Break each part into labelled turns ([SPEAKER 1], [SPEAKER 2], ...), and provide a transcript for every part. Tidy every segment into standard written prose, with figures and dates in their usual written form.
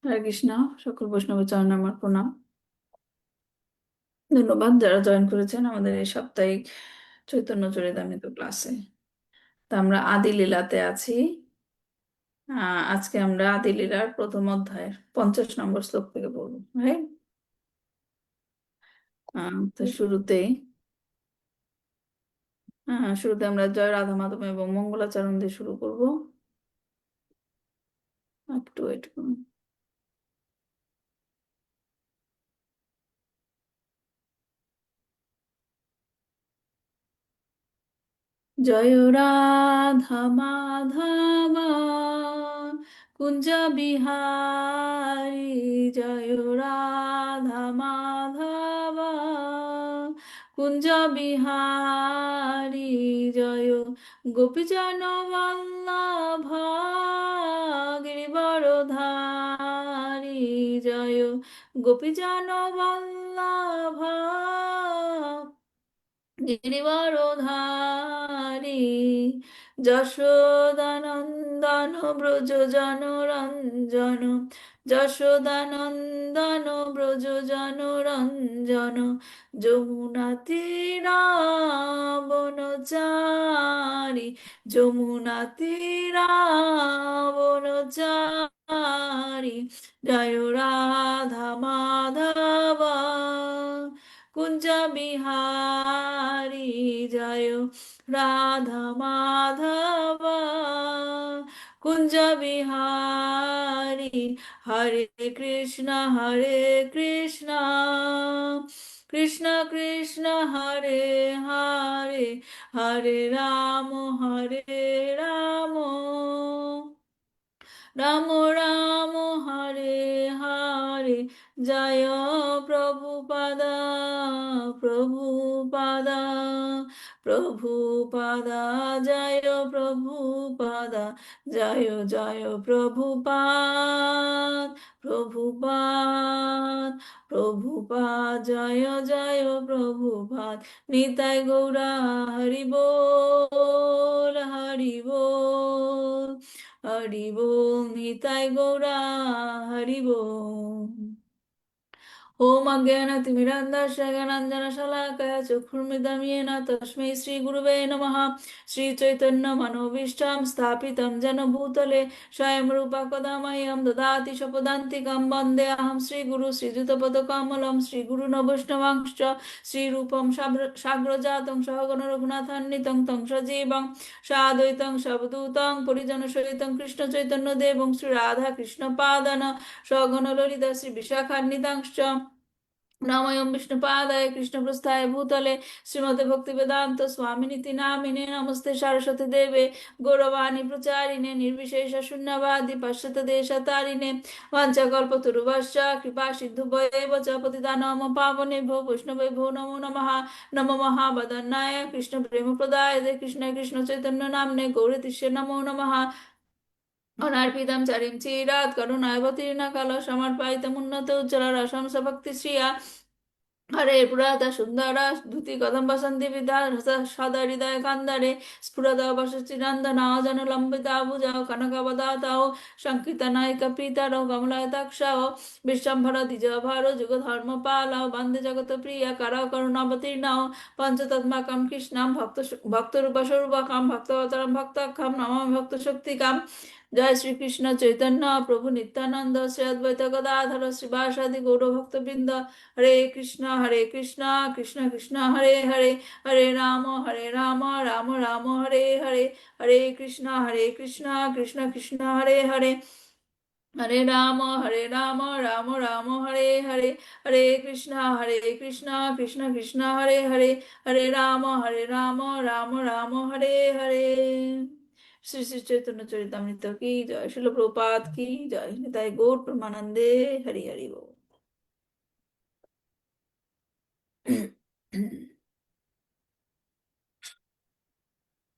[SPEAKER 1] হরে কৃষ্ণ। সকল বৈষ্ণব চরণে আমার প্রণাম। ধন্যবাদ যারা জয়েন করেছেন আমাদের এই সাপ্তাহিক চৈতন্য চরিতামৃত ক্লাসে। তা আমরা আদি লীলাতে আছি। আজকে আমরা আদি লীলার প্রথম অধ্যায়ের 50 নম্বর শ্লোক থেকে পড়বো, রাইট? তো শুরুতে আমরা জয় রাধা মাধব এবং মঙ্গলাচরণ দিয়ে শুরু করব। একটু ওয়েট করুন। জয় রাধা মাধব কুঞ্জ বিহারী, জয় রাধা মাধব কুঞ্জ বিহারী, জয় গোপীজন বল্লভ গিরিবরধারী, জয় গোপীজন বল্লভ গিরিবরধারী, যশোদানন্দন ব্রজ জনরঞ্জন, যশোদানন্দন ব্রজ জনরঞ্জন, যমুনা তীরাবনচারী, যমুনা তীরাবনচারী, জয় রাধা মাধব কুঞ্জ বিহারী, জয় রাধা মাধব কুঞ্জ বিহারী, হরে কৃষ্ণ কৃষ্ণ কৃষ্ণ কৃষ্ণ হরে হরে, হরে রাম রাম রাম রাম হরে হরে, জয় প্রভুপাদা প্রভুপাদা প্রভুপাদা, জয় প্রভুপাদা, জয় জয় প্রভুপাদ প্রভুপাদ প্রভুপাদ, জয় জয় প্রভুপাদ। নিতাই গৌরা হরি বল হরি বল হরি বল, নিতাই গৌরা হরি বল। ওম অজ্ঞানতিমিরাन्धस्य ज्ञानाञ्जनशलाकया चक्षुर्मिलितं येन तस्मै श्रीगुरवे नमः। श्रीचैतन्यमनोभीष्टं स्थापितं येन भूतले स्वयं रूपा कदा मह्यं ददाति स्वपदान्तिकं। वन्देऽहं श्रीगुरु श्रीयुतपदकमलं श्रीगुरुन् वैष्णवांश्च श्रीरूपं साग्रजातं सहगण रघुनाथान्वितं तं सजीवं साद्वैतं सावधूतं परिजनसहितं कृष्णचैतन्यदेवं श्रीराधाकृष्णपादान् सगण ललिता श्रीविशाखान्वितांश्च नामयं विष्णुपादाय कृष्णप्रस्थाय भूतले श्रीमते भक्तिवेदांत स्वामिनिति नामिने। नमस्ते सरस्वती देवे गौरवाणी प्रचारिणे निर्विशेष शून्यवादी पाश्चात्य देशतारिणे। वाञ्छाकल्पतरुभ्यश्च कृपा सिन्धुभ्येव च पतितानां पावनेभ्यो वैष्णवेभ्यो नमो नमः। नमो महावदन्नाय कृष्ण प्रेम प्रदाय कृष्ण कृष्ण चैतन्य नाम्ने गौरतिष्ये नमो नमः। अनार्पितं चरिं चिरात् करुणावतीर्न काल समर्पयितमुन्नत उज्ज्वल रसं भक्तिश्रिया। हरे पुराता सुंदरा धुति कदम बसंती विद्या सदा हृदय कांदरे स्फुरद वसचिरंदना जन लंबिता भुजाओ कनकवदाताओ संकीर्तनायक पीतारो कमलायताक्षाओ विश्वम्भर द्विज भारो जुग धर्म पालाओ वंदे जगत प्रिय करा करुणावतीर्णाओ पंचतत्माकं कृष्णं भक्त रूप स्वरूपकं भक्तवतरं भक्तखं नमामि भक्त शक्तिकं। जय श्री कृष्ण चैतन्य प्रभु नित्यानंद श्री अद्वैत गदाधर श्रीवासादि गौर भक्तवृंद। हरे कृष्णा कृष्ण कृष्ण हरे हरे, हरे राम राम राम हरे हरे, हरे कृष्णा कृष्ण कृष्ण हरे हरे, हरे राम राम राम हरे हरे, हरे कृष्णा कृष्ण कृष्ण हरे हरे, हरे राम राम राम हरे हरे। श्री श्री चैतन्य चरितामृत की जय, श्रील प्रभुपाद की जय, निताई गौर प्रेमानंदे। हरि हरि बोल।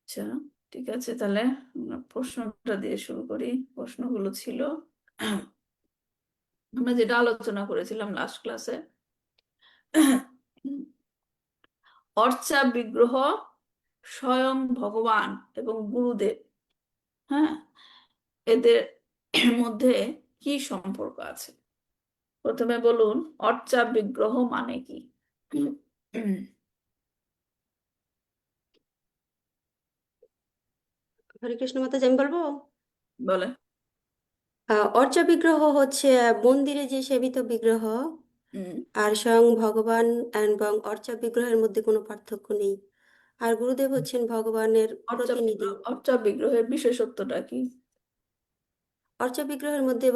[SPEAKER 1] আচ্ছা, ঠিক আছে, তাহলে আমরা প্রশ্নটা দিয়ে শুরু করি। প্রশ্নগুলো ছিল আমরা যেটা আলোচনা করেছিলাম লাস্ট ক্লাসে, অর্চা বিগ্রহ স্বয়ং ভগবান এবং গুরুদেব, হ্যাঁ, এদের মধ্যে কি সম্পর্ক আছে? প্রথমে বলুন, অর্চা বিগ্রহ মানে কি?
[SPEAKER 2] হরে কৃষ্ণ মাতাজি, আমি বলবো।
[SPEAKER 1] বলে।
[SPEAKER 2] অর্চা বিগ্রহ হচ্ছে মন্দিরে যে সেবিত বিগ্রহ,
[SPEAKER 1] হুম।
[SPEAKER 2] আর স্বয়ং ভগবান এবং অর্চা বিগ্রহের মধ্যে কোনো পার্থক্য নেই। আর গুরুদেব হচ্ছেন ভগবানের প্রতিনিধি।
[SPEAKER 1] অর্চা বিগ্রহের বিশেষত্বটা কি?
[SPEAKER 2] অর্চা বিগ্রহের মধ্যে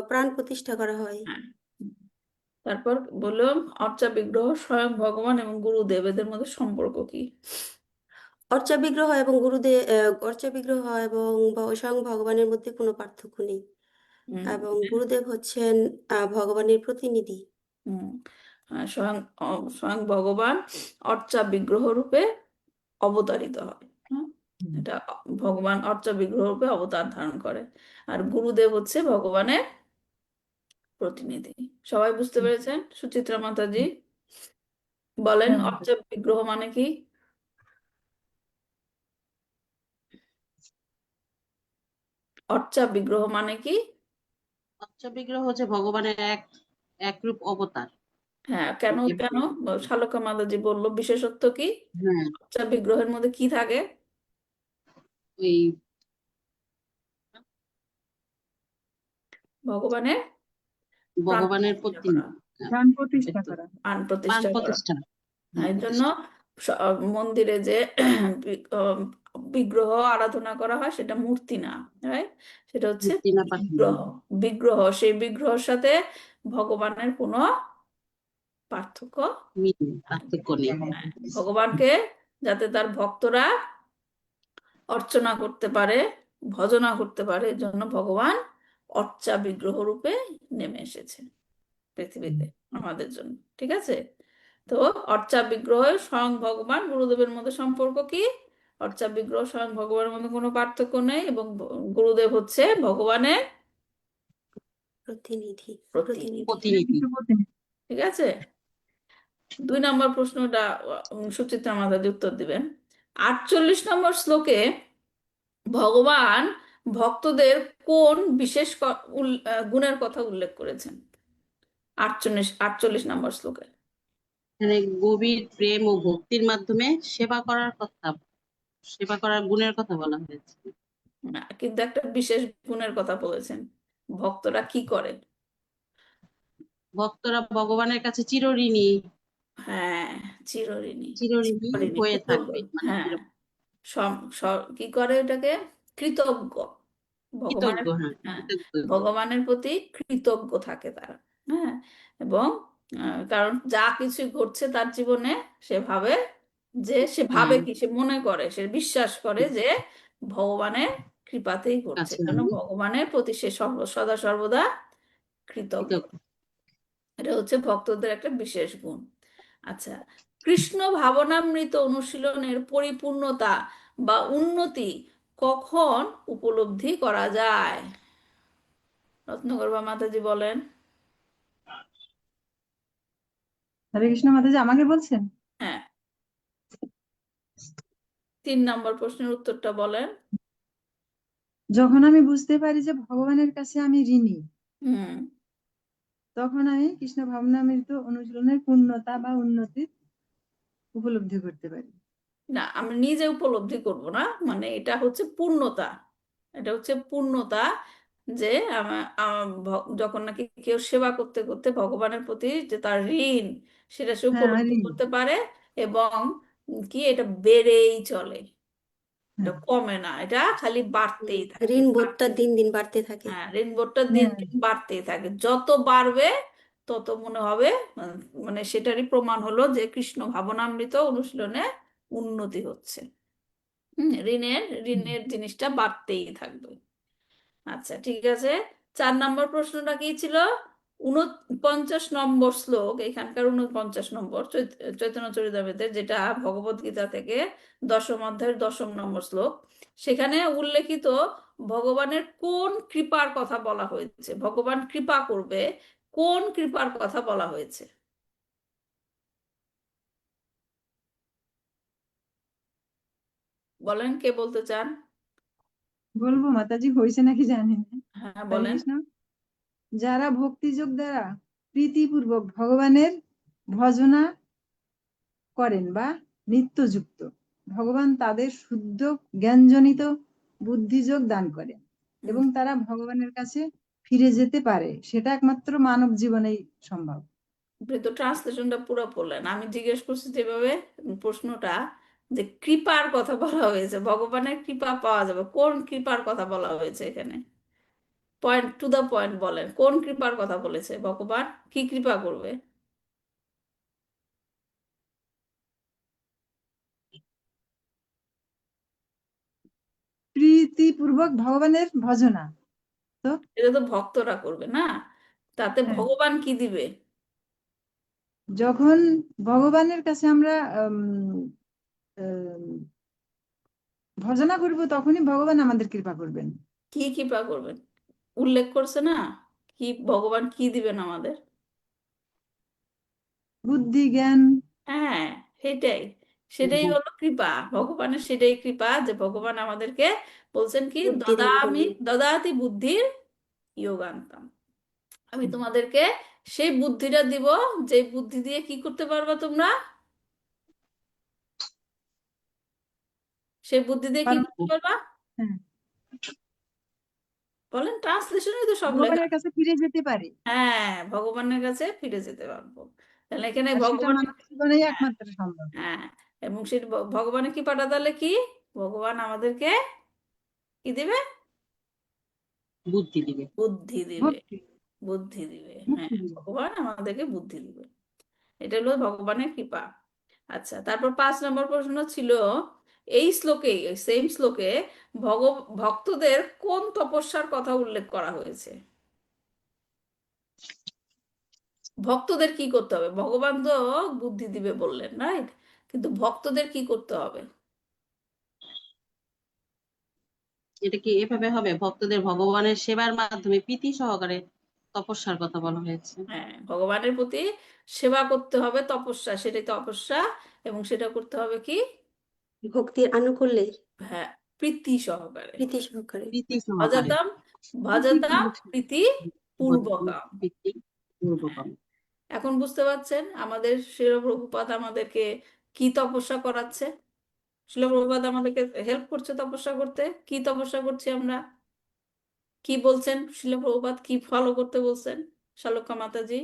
[SPEAKER 2] প্রাণ প্রতিষ্ঠা করা হয়।
[SPEAKER 1] হ্যাঁ। তারপর বললাম, অর্চা বিগ্রহ স্বয়ং ভগবান এবং গুরুদেব, এদের মধ্যে সম্পর্ক কি?
[SPEAKER 2] অর্চা বিগ্রহ এবং গুরুদেব, অর্চা বিগ্রহ এবং স্বয়ং ভগবানের মধ্যে কোনো পার্থক্য নেই।
[SPEAKER 1] হুম।
[SPEAKER 2] এবং গুরুদেব হচ্ছেন ভগবানের প্রতিনিধি।
[SPEAKER 1] হুম। স্বয়ং ভগবান অর্চা বিগ্রহ রূপে অবতারিত হয়। হ্যাঁ? এটা ভগবান অর্চা বিগ্রহ রূপে অবতার ধারণ করে। আর গুরুদেব হচ্ছে ভগবানের প্রতিনিধি। সবাই বুঝতে পেরেছেন? সুচিত্রা মাতাজি বলেন,
[SPEAKER 3] হ্যাঁ,
[SPEAKER 1] অর্চা বিগ্রহ মানে কি? অর্চা বিগ্রহ মানে কি?
[SPEAKER 3] অর্চা বিগ্রহ হচ্ছে ভগবানের এক রূপ অবতার।
[SPEAKER 1] হ্যাঁ, কেন কেন?
[SPEAKER 3] এবং
[SPEAKER 1] শালকা মাতাজি বললো বিশেষত্ব কি?
[SPEAKER 3] হ্যাঁ,
[SPEAKER 1] অর্চা বিগ্রহের মধ্যে কি থাকে?
[SPEAKER 3] ওই
[SPEAKER 1] ভগবানের প্রাণ
[SPEAKER 3] ভগবানের
[SPEAKER 1] প্রতিষ্ঠা করা,
[SPEAKER 3] প্রতিনিধি।
[SPEAKER 4] প্রাণ প্রতিষ্ঠা
[SPEAKER 3] একটু
[SPEAKER 4] করা।
[SPEAKER 1] প্রাণ
[SPEAKER 3] প্রাণ
[SPEAKER 1] প্রতিষ্ঠা করা।
[SPEAKER 3] প্রতিষ্ঠা।
[SPEAKER 1] এই জন্য মন্দিরে যে বিগ্রহ আরাধনা করা হয় সেটা মূর্তি না, right? সেটা হচ্ছে
[SPEAKER 3] মূর্তি না পাখি
[SPEAKER 1] বিগ্রহ। বিগ্রহ, সেই বিগ্রহের সাথে ভগবানের কোনো পার্থক্য
[SPEAKER 3] মিল
[SPEAKER 1] নাই।
[SPEAKER 3] পার্থক্য নেই।
[SPEAKER 1] হ্যাঁ, ভগবানকে যাতে তার ভক্তরা অর্চনা করতে পারে, ভজনা করতে পারে, এর জন্য ভগবান অর্চা বিগ্রহ রূপে নেমে এসেছে পৃথিবীতে আমাদের জন্য। ঠিক আছে? তো অর্চা বিগ্রহ স্বয়ং ভগবান গুরুদেবের মধ্যে সম্পর্ক কি? অর্চা বিগ্রহ স্বয়ং ভগবানের মধ্যে কোনো পার্থক্য নেই, এবং গুরুদেব হচ্ছে ভগবানের
[SPEAKER 2] প্রতিনিধি।
[SPEAKER 1] প্রতিনিধি।
[SPEAKER 3] প্রতিনিধি।
[SPEAKER 1] ঠিক আছে? 2 নম্বর প্রশ্নটা সুচিত্রা মাতাজি উত্তর দিবেন। 48 নম্বর শ্লোকে ভগবান ভক্তদের কোন বিশেষ গুণের কথা উল্লেখ করেছেন? 48 নম্বর শ্লোকে।
[SPEAKER 3] এখানে গভীর প্রেম ও ভক্তির মাধ্যমে সেবা করার গুণের কথা বলা হয়েছে।
[SPEAKER 1] না, কিন্তু একটা বিশেষ গুণের কথা বলেছেন। ভক্তরা কি করে?
[SPEAKER 3] ভক্তরা ভগবানের কাছে চিরঋণী
[SPEAKER 1] হ্যাঁ, চিরঋণী।
[SPEAKER 3] চিরঋণী
[SPEAKER 1] চিরঋণী,
[SPEAKER 3] হয়ে
[SPEAKER 1] কৃতজ্ঞ।
[SPEAKER 3] থাকবে, মানে
[SPEAKER 1] হ্যাঁ, কি করে এটাকে? কৃতজ্ঞ।
[SPEAKER 3] কৃতজ্ঞ।
[SPEAKER 1] ভগবানের,
[SPEAKER 3] হ্যাঁ,
[SPEAKER 1] হ্যাঁ,
[SPEAKER 3] কৃতজ্ঞ।
[SPEAKER 1] ভগবানের প্রতি কৃতজ্ঞ থাকে তারা। হ্যাঁ, এবং কারণ যা কিছু ঘটছে তার জীবনে, সে ভাবে সে ভাবে
[SPEAKER 3] হ্যাঁ,
[SPEAKER 1] কি, সে মনে করে, সে বিশ্বাস করে যে ভগবানের কৃপাতেই ঘটছে,
[SPEAKER 3] কাছে
[SPEAKER 1] কারণ
[SPEAKER 3] আমি
[SPEAKER 1] ভগবানের প্রতি সে সদা সর্বদা কৃতজ্ঞ।
[SPEAKER 3] কৃতজ্ঞ।
[SPEAKER 1] এটা হচ্ছে ভক্তদের একটা বিশেষ গুণ। আচ্ছা, কৃষ্ণ ভাবনামৃত অনুশীলনের পরিপূর্ণতা বা উন্নতি কখন উপলব্ধি করা যায়? রত্নগর্ভা মাতাজি বলেন।
[SPEAKER 4] হরে কৃষ্ণ মাতাজি, আমাকে বলছেন?
[SPEAKER 1] হ্যাঁ, 3 নম্বর প্রশ্নের উত্তরটা বলেন।
[SPEAKER 4] যখন আমি বুঝতে পারি যে ভগবানের কাছে আমি ঋণী,
[SPEAKER 1] হুম।
[SPEAKER 4] তখন আমি কৃষ্ণ ভাবনামৃত অনুশীলনের পূর্ণতা বা উন্নতি উপলব্ধি করতে পারি।
[SPEAKER 1] না, আমি নিজে উপলব্ধি করব না, মানে এটা হচ্ছে পূর্ণতা। এটা হচ্ছে পূর্ণতা, যে যখন নাকি কেউ সেবা করতে করতে ভগবানের প্রতি যে তার ঋণ, সেটা সে
[SPEAKER 4] হ্যাঁ,
[SPEAKER 1] উপলব্ধি
[SPEAKER 4] ঋণী।
[SPEAKER 1] করতে পারে, এবং কি এটা বেড়েই চলে, এটা
[SPEAKER 4] হ্যাঁ,
[SPEAKER 1] কমে না, এটা খালি বাড়তেই থাকে,
[SPEAKER 2] ঋণ বোধটা দিন দিন বাড়তে থাকে।
[SPEAKER 1] হ্যাঁ, ঋণবোধটা দিন
[SPEAKER 4] হ্যাঁ,
[SPEAKER 1] দিন বাড়তেই থাকে, যত বাড়বে তত মনে হবে, মানে সেটারই প্রমাণ হলো যে কৃষ্ণ ভাবনামৃত অনুশীলনে উন্নতি হচ্ছে। ঋণের ঋণের জিনিসটা বাড়তেই থাকবে। আচ্ছা, ঠিক আছে। 4 নম্বর প্রশ্নটা কি ছিল? 49 নম্বর শ্লোক, এখানকার 49 নম্বর চৈতন্য চরিতামৃতের, যেটা ভগবদ গীতা থেকে 10ম অধ্যায়ের 10 নম্বর শ্লোক, সেখানে উল্লেখিত ভগবানের কোন কৃপার কথা বলা হয়েছে? ভগবান কৃপা করবে, কোন কৃপার কথা বলা হয়েছে? বলেন, কে বলতে চান?
[SPEAKER 4] বলবো মাতাজি, হয়েছে নাকি জানি না।
[SPEAKER 1] হ্যাঁ,
[SPEAKER 4] হরে
[SPEAKER 1] বলেন।
[SPEAKER 4] কৃষ্ণ। যারা ভক্তিযোগ দ্বারা প্রীতিপূর্বক ভগবানের ভজনা করেন বা নিত্যযুক্ত, ভগবান তাদের শুদ্ধ জ্ঞানজনিত বুদ্ধিযোগ দান করেন এবং তারা ভগবানের কাছে ফিরে যেতে পারে। সেটা একমাত্র মানব জীবনেই সম্ভব।
[SPEAKER 1] আপনি তো ট্রান্সলেশনটা পুরো পড়লেন। আমি জিজ্ঞেস করছি যেভাবে প্রশ্নটা, যে কৃপার কথা বলা হয়েছে, ভগবানের কৃপা পাওয়া যাবে, কোন কৃপার কথা বলা হয়েছে এখানে? পয়েন্ট টু দা পয়েন্ট বলেন, কোন কৃপার কথা বলেছে ভগবান? কি কৃপা করবে?
[SPEAKER 4] প্রীতিপূর্বক ভগবানের ভজনা। তো
[SPEAKER 1] এটা তো ভক্তরা করবে না, তাতে
[SPEAKER 4] হ্যাঁ,
[SPEAKER 1] ভগবান কি দিবে?
[SPEAKER 4] যখন ভগবানের কাছে আমরা আহ, ভজনা করব, তখনই ভগবান আমাদের কৃপা করবেন।
[SPEAKER 1] কি কৃপা করবেন উল্লেখ করছে না? কি ভগবান কি দিবেন আমাদের?
[SPEAKER 4] বুদ্ধি জ্ঞান।
[SPEAKER 1] হ্যাঁ, সেটাই, সেটাই হলো কৃপা ভগবানের। সেটাই কৃপা যে ভগবান আমাদেরকে বলছেন কি,
[SPEAKER 2] বুদ্ধি দান করবেন।
[SPEAKER 1] দদাতি বুদ্ধির যোগান্তাম, আমি তোমাদেরকে সেই বুদ্ধিটা দিব, যে বুদ্ধি দিয়ে কি করতে পারবা তোমরা? সেই বুদ্ধি দিয়ে কি
[SPEAKER 4] কারণ
[SPEAKER 1] করতে পারবা?
[SPEAKER 4] হ্যাঁ,
[SPEAKER 1] বলেন, ট্রান্সলেশনে তো সব লেখা।
[SPEAKER 4] ভগবানের কাছে ফিরে যেতে পারি।
[SPEAKER 1] হ্যাঁ, ভগবানের কাছে ফিরে যেতে পারবো। তাহলে এখানে
[SPEAKER 4] আর সেটা
[SPEAKER 1] ভগবানের,
[SPEAKER 4] মানব জীবনেই
[SPEAKER 1] হ্যাঁ,
[SPEAKER 4] একমাত্র সম্ভব।
[SPEAKER 1] হ্যাঁ, এবং সে ভগবানের কি পাঠা, তাহলে কি ভগবান আমাদেরকে কি দিবে?
[SPEAKER 3] বুদ্ধি দিবে।
[SPEAKER 1] বুদ্ধি দিবে।
[SPEAKER 4] ভক্তি,
[SPEAKER 1] বুদ্ধি দিবে, হ্যাঁ,
[SPEAKER 4] মুক্তি দিবে।
[SPEAKER 1] ভগবান আমাদেরকে বুদ্ধি দিবে। এটা হলো ভগবানের কৃপা। আচ্ছা, তারপর 5 নম্বর প্রশ্ন ছিল, এই শ্লোকে, সেম শ্লোকে ভগ ভক্তদের কোন তপস্যার কথা উল্লেখ করা হয়েছে? ভক্তদের কি করতে হবে? ভগবান তো বুদ্ধি দিবে বললেন, রাইট, কিন্তু ভক্তদের কি করতে হবে?
[SPEAKER 3] এটা কি এভাবে হবে, ভক্তদের ভগবানের সেবার মাধ্যমে প্রীতি সহকারে তপস্যার কথা বলা হয়েছে।
[SPEAKER 1] হ্যাঁ, ভগবানের প্রতি সেবা করতে হবে, তপস্যা, সেটাই তপস্যা। এবং সেটা করতে হবে কি?
[SPEAKER 2] ভক্তির আনুকূল্যে,
[SPEAKER 1] হ্যাঁ, প্রীতি সহকারে।
[SPEAKER 2] প্রীতি সহকারে।
[SPEAKER 3] প্রীতি সহকারে।
[SPEAKER 1] ভজতাম ভজতাম প্রীতি পূর্বকাম।
[SPEAKER 3] প্রীতি
[SPEAKER 1] হ্যাঁ,
[SPEAKER 3] পূর্বকম।
[SPEAKER 1] এখন বুঝতে পারছেন আমাদের শিল প্রভুপাদ আমাদেরকে কি তপস্যা করাচ্ছে? শিল প্রভুপাদ আমাদেরকে হেল্প করছে তপস্যা করতে। কি তপস্যা করছি আমরা? কি বলছেন শিল প্রভুপাদ, কি ফলো করতে বলছেন শালক্কা মাতাজি?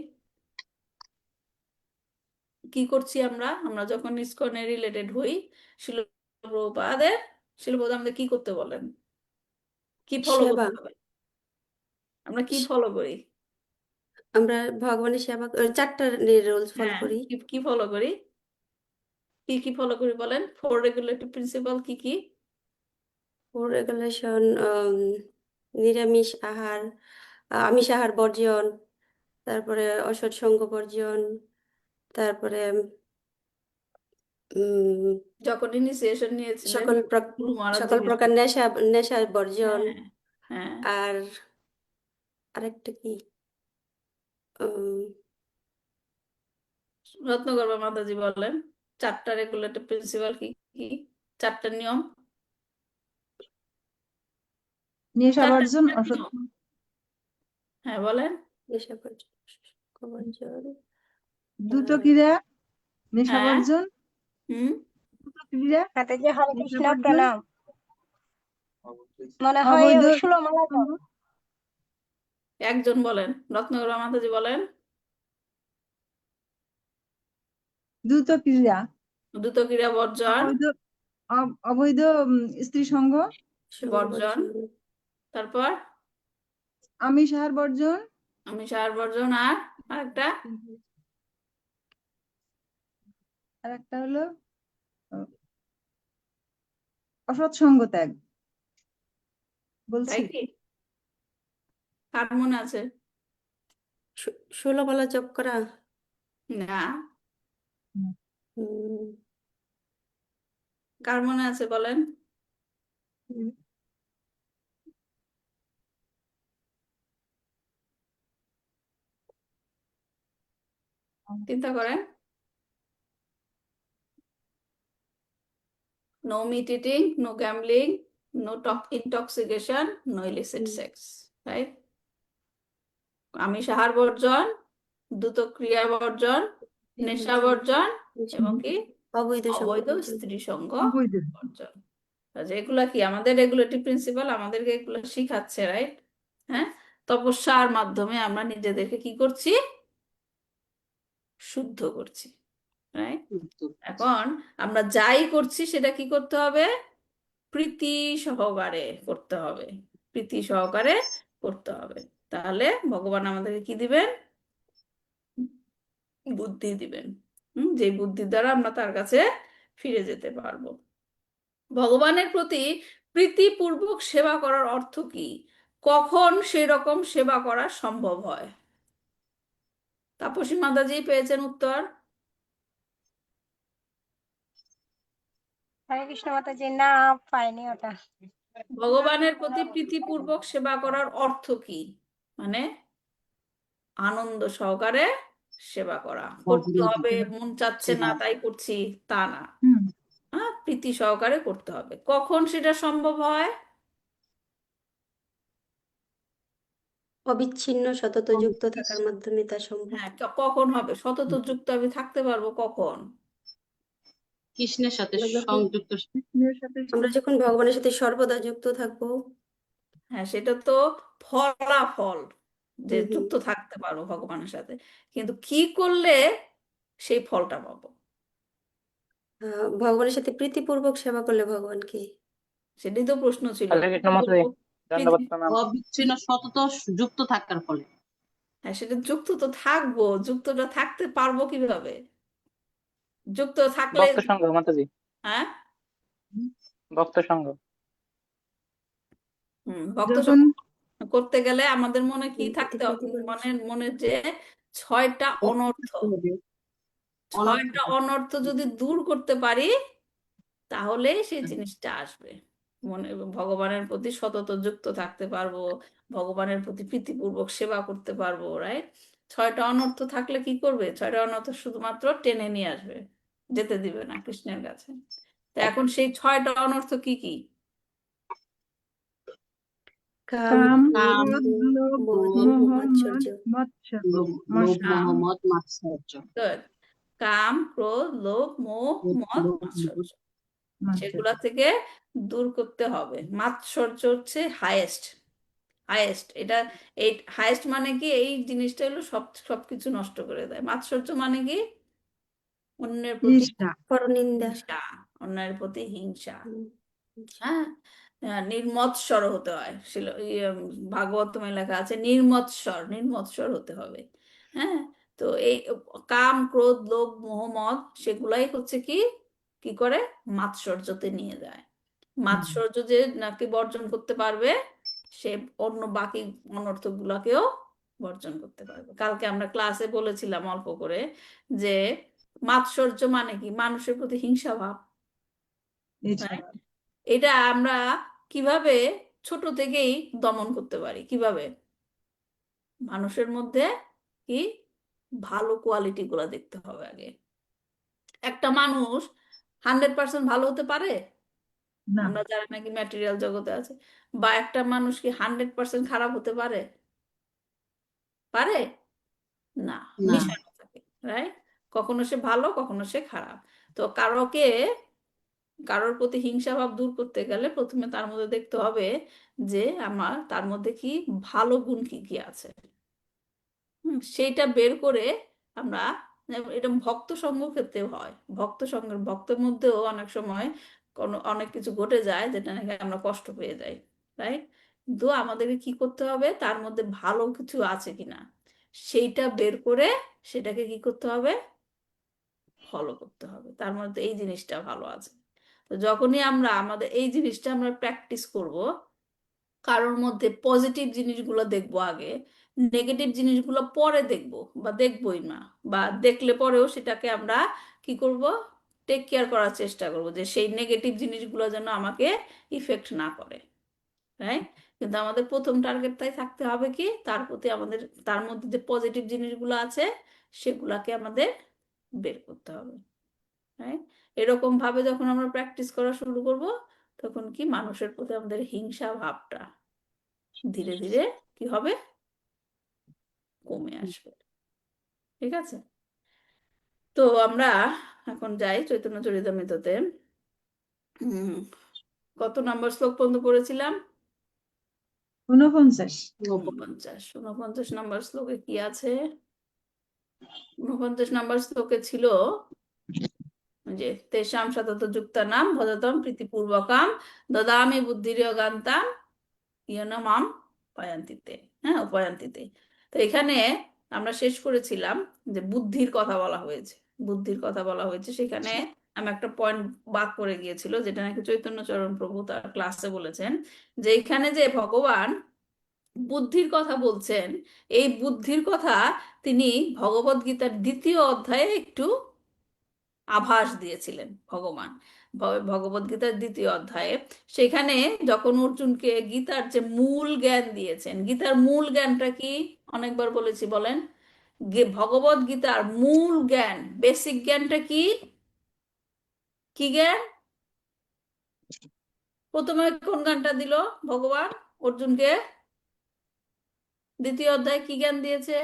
[SPEAKER 1] কি করছি আমরা? আমরা যখন ইসকনে রিলেটেড হই, শিল প্রভুপাদের, শিল প্রভুপাদ আমাদের কি করতে বলেন? কি ফলো
[SPEAKER 2] সেবা,
[SPEAKER 1] করতে হবে? আমরা কি ফলো করি?
[SPEAKER 2] আমরা ভগবানের সেবা 4টা রুলস ফলো
[SPEAKER 1] হ্যাঁ,
[SPEAKER 2] করি।
[SPEAKER 1] কি কি ফলো করি? কি কি ফলো করি বলেন? 4 রেগুলেটরি প্রিন্সিপাল কি কি?
[SPEAKER 2] রেগুলেশন, নিরামিষ আহার, আমিষ আহার বর্জন, তারপরে অসৎসঙ্গ বর্জন, তারপরে উম,
[SPEAKER 1] যখন ইনিশিয়েশন নিয়েছিলেন
[SPEAKER 2] সকল
[SPEAKER 1] গুরু মহারাজ
[SPEAKER 2] সকল
[SPEAKER 1] জিজ্ঞেস
[SPEAKER 2] প্রকার
[SPEAKER 1] করলেন।
[SPEAKER 2] নেশা নেশা বর্জন।
[SPEAKER 1] হ্যাঁ, হ্যাঁ,
[SPEAKER 2] আর আরেকটা কি, উম,
[SPEAKER 1] রত্নগর্ভা মাতাজি বলেন 4টা রেগুলেটরি প্রিন্সিপাল কি কি? 4টা নিয়ম,
[SPEAKER 4] নেশা
[SPEAKER 1] 4টা
[SPEAKER 4] বর্জন, অসৎ,
[SPEAKER 1] নিয়ম। হ্যাঁ, বলেন।
[SPEAKER 2] নেশা বর্জন, অসৎসঙ্গ বর্জন,
[SPEAKER 4] দ্রুত
[SPEAKER 2] আর
[SPEAKER 4] ক্রীড়া, নেশা
[SPEAKER 1] হ্যাঁ,
[SPEAKER 4] বর্জন,
[SPEAKER 1] হুম,
[SPEAKER 4] দ্রুত ক্রীড়া,
[SPEAKER 5] মাতাজি হরে
[SPEAKER 4] নেশা
[SPEAKER 5] কৃষ্ণ,
[SPEAKER 4] বর্জন,
[SPEAKER 5] প্রণাম। মনে হয়
[SPEAKER 4] অবৈধ
[SPEAKER 5] ষোলমালা
[SPEAKER 4] সঙ্গ,
[SPEAKER 1] একজন বলেন, রত্নগর্ভা মাতাজি বলেন।
[SPEAKER 4] দ্রুত ক্রীড়া,
[SPEAKER 1] দ্রুত ক্রীড়া বর্জন,
[SPEAKER 4] অবৈধ অবৈধ স্ত্রী সঙ্গ,
[SPEAKER 2] সঙ্গ
[SPEAKER 1] বর্জন।
[SPEAKER 2] বর্জন,
[SPEAKER 1] তারপর
[SPEAKER 4] আমিষ আহার বর্জন,
[SPEAKER 1] আমি সার বর্জন, আর আরেকটা
[SPEAKER 4] আর একটা হলো আহ, অসৎ সঙ্গ ত্যাগ। বলছি,
[SPEAKER 1] তাই কি? কার মনে আছে?
[SPEAKER 2] 16 মালা জপ করা।
[SPEAKER 1] না,
[SPEAKER 2] উম,
[SPEAKER 1] কার মনে আছে বলেন?
[SPEAKER 2] উম,
[SPEAKER 1] চিন্তা করেন। No meat eating, no gambling, no talk intoxication, no illicit
[SPEAKER 2] um,
[SPEAKER 1] sex, right? আমিষ আহার বর্জন, দ্রুত ক্রিয়া বর্জন, নেশা বর্জন এবং কি
[SPEAKER 2] অবৈধ
[SPEAKER 1] অবৈধ
[SPEAKER 2] সম্পর্ক।
[SPEAKER 1] স্ত্রী সঙ্গ
[SPEAKER 4] অবৈধ।
[SPEAKER 1] বর্জন। আচ্ছা, এগুলা কি আমাদের রেগুলেটরি প্রিন্সিপাল আমাদেরকে এগুলো শিখাচ্ছে, রাইট? হ্যাঁ, তপস্যার মাধ্যমে আমরা নিজেদেরকে কি করছি? শুদ্ধ করছি, রাইট? এখন আমরা যাই করছি সেটা কি করতে হবে? প্রীতি সহকারে করতে হবে, প্রীতি সহকারে করতে হবে। তাহলে ভগবান আমাদেরকে কি দিবেন? বুদ্ধি দিবেন, যে বুদ্ধির দ্বারা আমরা তার কাছে ফিরে যেতে পারবো। ভগবানের প্রতি প্রীতিপূর্বক সেবা করার অর্থ কি? কখন সেই রকম সেবা করা সম্ভব হয়? তাপসী মাতাজি পেয়েছেন উত্তর?
[SPEAKER 5] হরে কৃষ্ণ মাতাজি, না পাইনি ওটা।
[SPEAKER 1] ভগবানের প্রতি প্রীতিপূর্বক সেবা করার অর্থ কি? মানে আনন্দ সহকারে সেবা করা, করতে হবে মন চাচ্ছে না তাই করছি তা না,
[SPEAKER 4] হুম।
[SPEAKER 1] হ্যাঁ, প্রীতি সহকারে করতে হবে। কখন সেটা সম্ভব হয়?
[SPEAKER 2] অবিচ্ছিন্ন সতত যুক্ত থাকার মাধ্যমে তা সম্ভব।
[SPEAKER 1] হ্যাঁ, কখন হবে? সতত যুক্ত আমি থাকতে পারবো কখন?
[SPEAKER 3] কৃষ্ণের সাথে
[SPEAKER 2] আমরা যখন
[SPEAKER 3] সংযুক্ত।
[SPEAKER 4] কৃষ্ণের সাথে
[SPEAKER 2] আমরা যখন ভগবানের সাথে সর্বদা যুক্ত থাকবো।
[SPEAKER 1] হ্যাঁ, সেটা তো ফলাফল, যে
[SPEAKER 2] হুম হুম।
[SPEAKER 1] যুক্ত থাকতে পারবো ভগবানের সাথে, কিন্তু কি করলে সেই ফলটা পাবো?
[SPEAKER 2] ভগবানের সাথে প্রীতিপূর্বক সেবা করলে ভগবানকে।
[SPEAKER 1] সেটাই তো প্রশ্ন ছিল।
[SPEAKER 6] হরে কৃষ্ণ মাতাজি, ধন্যবাদ প্রণাম।
[SPEAKER 3] অবিচ্ছিন্ন সতত যুক্ত থাকার ফলে।
[SPEAKER 1] হ্যাঁ, সেটা যুক্ত তো থাকবো, যুক্তটা থাকতে পারবো কিভাবে? যুক্ত থাকলে
[SPEAKER 6] ভক্ত সঙ্গ মাতাজি,
[SPEAKER 1] হ্যাঁ,
[SPEAKER 6] ভক্ত সঙ্গ।
[SPEAKER 1] ভক্ত
[SPEAKER 4] যখন
[SPEAKER 1] সঙ্গ করতে গেলে আমাদের মনে কি থাকতে হবে?
[SPEAKER 2] প্রীতিপূর্বক
[SPEAKER 1] মনে যে 6টা অনর্থ,
[SPEAKER 3] অনর্থ
[SPEAKER 1] 6টা অনর্থ যদি দূর করতে পারি তাহলে সেই জিনিসটা আসবে। মনে ভগবানের প্রতি সতত যুক্ত থাকতে পারবো, ভগবানের প্রতি প্রীতিপূর্বক সেবা করতে পারবো, রাইট? 6টা অনর্থ থাকলে কি করবে? 6টা অনর্থ শুধুমাত্র টেনে নিয়ে আসবে, যেতে দিবে না কৃষ্ণের কাছে। তো এখন সেই 6টা অনর্থ কি কি?
[SPEAKER 2] কাম,
[SPEAKER 4] কাম,
[SPEAKER 3] কাম,
[SPEAKER 4] ক্রোধ, লোভ,
[SPEAKER 2] মোহ,
[SPEAKER 3] ক্রোধ,
[SPEAKER 4] মোহ,
[SPEAKER 2] মাৎসর্য।
[SPEAKER 4] মাৎসর্য।
[SPEAKER 3] লোভ,
[SPEAKER 1] কাম,
[SPEAKER 3] মোহ, মদ, মাৎসর্য।
[SPEAKER 1] good. কাম, ক্রোধ, লোভ, মোহ, মদ,
[SPEAKER 3] লোভ,
[SPEAKER 1] মাৎসর্য,
[SPEAKER 4] মাৎসর্য।
[SPEAKER 1] সেগুলা থেকে দূর করতে হবে। মাৎসর্য হচ্ছে হাইয়েস্ট, হাইয়েস্ট। এটা এই হাইয়েস্ট মানে কি? এই জিনিসটা হলো সবকিছু নষ্ট করে দেয়। মাৎসর্য মানে কি? অন্যের প্রতি
[SPEAKER 4] ঈর্ষা।
[SPEAKER 2] পরনিন্দা।
[SPEAKER 1] হিংসা, অন্যের প্রতি হিংসা।
[SPEAKER 2] হুম,
[SPEAKER 1] হ্যাঁ, নির্মৎসর হতে হয়। ভাগবতমে লেখা আছে নির্মৎসর, নির্মৎসর হতে হবে। হ্যাঁ, তো এই কাম, ক্রোধ, লোভ, মোহ, মদ সেগুলাই হচ্ছে কি কি করে? মাৎসর্যতে নিয়ে যায়। মাৎসর্য যে নাকি বর্জন করতে পারবে, সে অন্য বাকি অনর্থ গুলাকেও বর্জন করতে পারবে। কালকে আমরা ক্লাসে বলেছিলাম অল্প করে যে মাৎসর্য মানে কি? মানুষের প্রতি হিংসা ভাব।
[SPEAKER 4] ঈর্ষা।
[SPEAKER 1] right? এটা আমরা কিভাবে ছোট থেকেই দমন করতে পারি? কিভাবে? মানুষের মধ্যে কি ভালো কোয়ালিটি গুলা দেখতে হবে আগে। একটা মানুষ 100% ভালো হতে পারে?
[SPEAKER 4] না।
[SPEAKER 1] আমরা যারা নাকি ম্যাটেরিয়াল জগতে আছে, বা একটা মানুষ কি 100% খারাপ হতে পারে? পারে না,
[SPEAKER 3] না।
[SPEAKER 1] মিশানো থাকে, রাইট? কখনো সে ভালো, কখনো সে খারাপ। তো কারোর প্রতি হিংসা ভাব দূর করতে গেলে প্রথমে তার মধ্যে দেখতে হবে যে আমার তার মধ্যে কি ভালো গুণ কি কি আছে। সেইটা বের করে আমরা, এটা ভক্ত সঙ্গ ক্ষেত্রে হয়। ভক্তের মধ্যেও অনেক সময় অনেক কিছু ঘটে যায় যেটা নাকি আমরা কষ্ট পেয়ে যাই, রাইট? কিন্তু আমাদেরকে কি করতে হবে? তার মধ্যে ভালো কিছু আছে কিনা সেইটা বের করে সেটাকে কি করতে হবে? ফলো করতে হবে। তার মধ্যে এই জিনিসটা ভালো আছে। তো যখনই আমরা আমাদের এই জিনিসটা আমরা প্র্যাকটিস করব, কারোর মধ্যে পজিটিভ জিনিসগুলো দেখবো আগে, নেগেটিভ জিনিসগুলো পরে দেখবো বা দেখবোই না, বা দেখলে পরেও সেটাকে আমরা কি করব? টেক কেয়ার করার চেষ্টা করব যে সেই নেগেটিভ জিনিসগুলো যেন আমাকে ইফেক্ট না করে, রাইট? কিন্তু আমাদের প্রথম টার্গেটটাই থাকতে হবে কি তার প্রতি আমাদের, তার মধ্যে যে পজিটিভ জিনিসগুলো আছে সেগুলাকে আমাদের বের করতে হবে, রাইট? এরকম ভাবে যখন আমরা প্র্যাকটিস করা শুরু করব, তখন কি মানুষের প্রতি আমাদের হিংসা ভাবটা ধীরে ধীরে কি হবে? কমে আসবে। ঠিক আছে, তো আমরা এখন যাই চৈতন্য চরিতামৃততে। উম, কত নম্বর শ্লোক পর্যন্ত পড়েছিলাম?
[SPEAKER 4] 49।
[SPEAKER 1] 49 নম্বর শ্লোকে কি আছে? 49 নম্বর শ্লোকে ছিল যে তেষাম সতত যুক্তানাম ভজতম প্রীতিপূর্বকাম দদামি বুদ্ধির্যগান্তাম ইয়ন মাম উপায়ান্তিতে। হ্যাঁ, উপায়ান্তিতে। তো এখানে আমরা শেষ করেছিলাম যে বুদ্ধির কথা বলা হয়েছে, বুদ্ধির কথা বলা হয়েছে। সেখানে আমি একটা পয়েন্ট বাদ পড়ে গিয়েছিল, যেটা নাকি চৈতন্য চরণ প্রভু তার ক্লাসে বলেছেন, যে এখানে যে ভগবান বুদ্ধির কথা বলছেন, এই বুদ্ধির কথা তিনি ভগবদ গীতার 2য় অধ্যায়ে একটু আভাস দিয়েছিলেন ভগবান। ভগবদ গীতার 2য় অধ্যায়ে সেখানে যখন অর্জুনকে গীতার যে মূল জ্ঞান দিয়েছেন, গীতার মূল জ্ঞানটা কি অনেকবার বলেছি, বলেন। ভগবদ গীতার মূল জ্ঞান, বেসিক জ্ঞানটা কি? কি জ্ঞান? প্রথমে কোন জ্ঞানটা দিল ভগবান অর্জুনকে? 2য় অধ্যায়ে কি জ্ঞান দিয়েছে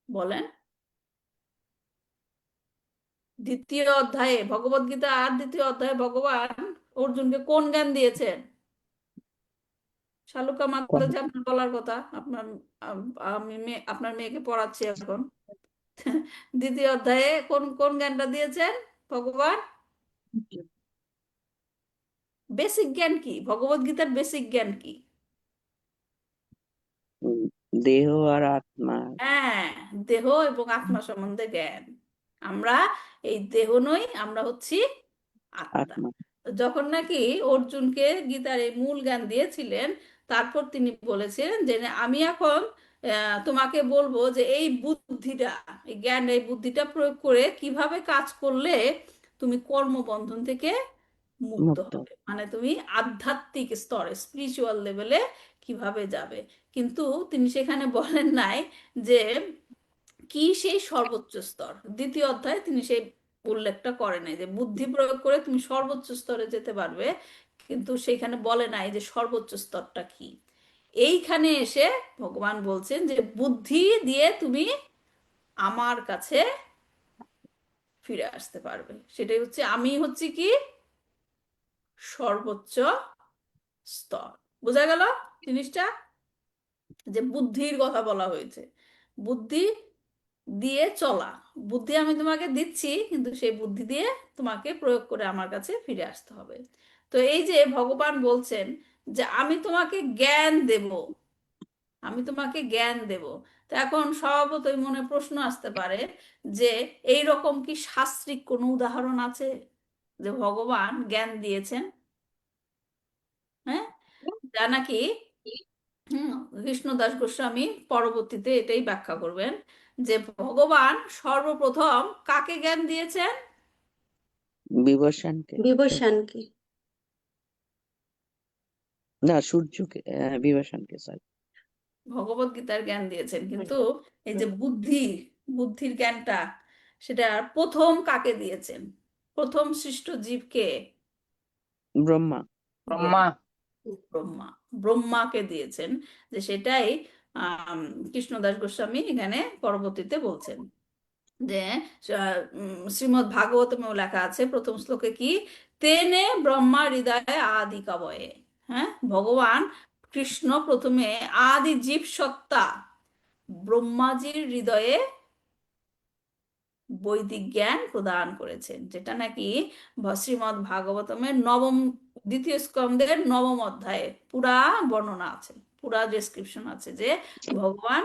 [SPEAKER 1] বলেন? 2য় অধ্যায়ে ভগবদ গীতা আর 2য় অধ্যায়ে ভগবান অর্জুনকে কোন জ্ঞান দিয়েছেন? শালুকা মাতাজি, আপনার বলার কথা। আপনার আপনার মেয়েকে পড়াচ্ছি এখন। 2য় অধ্যায়ে কোন কোন জ্ঞানটা দিয়েছেন ভগবান? বেসিক জ্ঞান কি? ভগবদ গীতার বেসিক জ্ঞান কি?
[SPEAKER 7] দেহ আর আত্মা।
[SPEAKER 1] হ্যাঁ, দেহ এবং আত্মা সম্বন্ধে জ্ঞান। আমরা এই দেহ নই, আমরা হচ্ছি আত্মা।
[SPEAKER 7] আত্মা
[SPEAKER 1] যখন নাকি অর্জুনকে গীতার এই মূল জ্ঞান দিয়েছিলেন, তারপর তিনি বলেছিলেন যে আমি এখন তোমাকে বলবো যে এই বুদ্ধিটা, এই জ্ঞান, এই বুদ্ধিটা প্রয়োগ করে কিভাবে কাজ করলে তুমি কর্মবন্ধন থেকে মুক্ত
[SPEAKER 7] মুক্ত।
[SPEAKER 1] হবে, মানে তুমি আধ্যাত্মিক স্তরে, স্পিরিচুয়াল লেভেলে কিভাবে যাবে। কিন্তু তিনি সেখানে বলেন নাই যে কি সেই সর্বোচ্চ স্তর। 2য় অধ্যায়ে তিনি সেই উল্লেখটা করে নাই যে বুদ্ধি প্রয়োগ করে তুমি সর্বোচ্চ স্তরে যেতে পারবে, কিন্তু সেখানে বলে নাই যে সর্বোচ্চ স্তরটা কি। এইখানে এসে ভগবান বলছেন যে বুদ্ধি দিয়ে তুমি আমার কাছে ফিরে আসতে পারবে। সেটাই হচ্ছে, আমি হচ্ছে কি সর্বোচ্চ স্তর। বোঝা গেল জিনিসটা? যে বুদ্ধির কথা বলা হয়েছে, বুদ্ধি দিয়ে চলা। বুদ্ধি আমি তোমাকে দিচ্ছি, কিন্তু সেই বুদ্ধি দিয়ে তোমাকে প্রয়োগ করে আমার কাছে ফিরে আসতে হবে। তো এই যে ভগবান বলছেন যে আমি তোমাকে জ্ঞান দেব, আমি তোমাকে জ্ঞান দেব। তো এখন স্বভাবতই মনে প্রশ্ন আসতে পারে যে এই রকম কি শাস্ত্রিক কোনো উদাহরণ আছে যে ভগবান জ্ঞান দিয়েছেন? হ্যাঁ, যা নাকি কৃষ্ণদাস গোস্বামী পরবর্তীতে এটাই ব্যাখ্যা করবেন যে ভগবান সর্বপ্রথম কাকে জ্ঞান দিয়েছেন?
[SPEAKER 7] বিবর্ষণকে।
[SPEAKER 2] বিবস্বানকে।
[SPEAKER 7] না, সূর্যকে। বিবর্ষণকে, সরি।
[SPEAKER 1] ভগবত গীতার জ্ঞান দিয়েছেন, কিন্তু এই যে বুদ্ধি, বুদ্ধির জ্ঞানটা, সেটা প্রথম কাকে দিয়েছেন? প্রথম সৃষ্ট জীবকে?
[SPEAKER 7] ব্রহ্মা।
[SPEAKER 6] ব্রহ্মা।
[SPEAKER 1] ব্রহ্মা। ব্রহ্মাকে দিয়েছেন। যে সেটাই আহ কৃষ্ণদাস গোস্বামী এখানে পরবর্তীতে বলছেন যে শ্রীমদ্ ভাগবতমেও লেখা আছে প্রথম শ্লোকে কি, তেনে ব্রহ্মা হৃদয়ে আদি কবয়ে। হ্যাঁ, ভগবান কৃষ্ণ প্রথমে আদি জীব সত্তা ব্রহ্মাজির হৃদয়ে বৈদিক জ্ঞান প্রদান করেছেন, যেটা নাকি শ্রীমদ্ ভাগবতমের 2য় স্কন্ধের 9ম অধ্যায়ে পুরা বর্ণনা আছে, পুরা ডেসক্রিপশন আছে যে ভগবান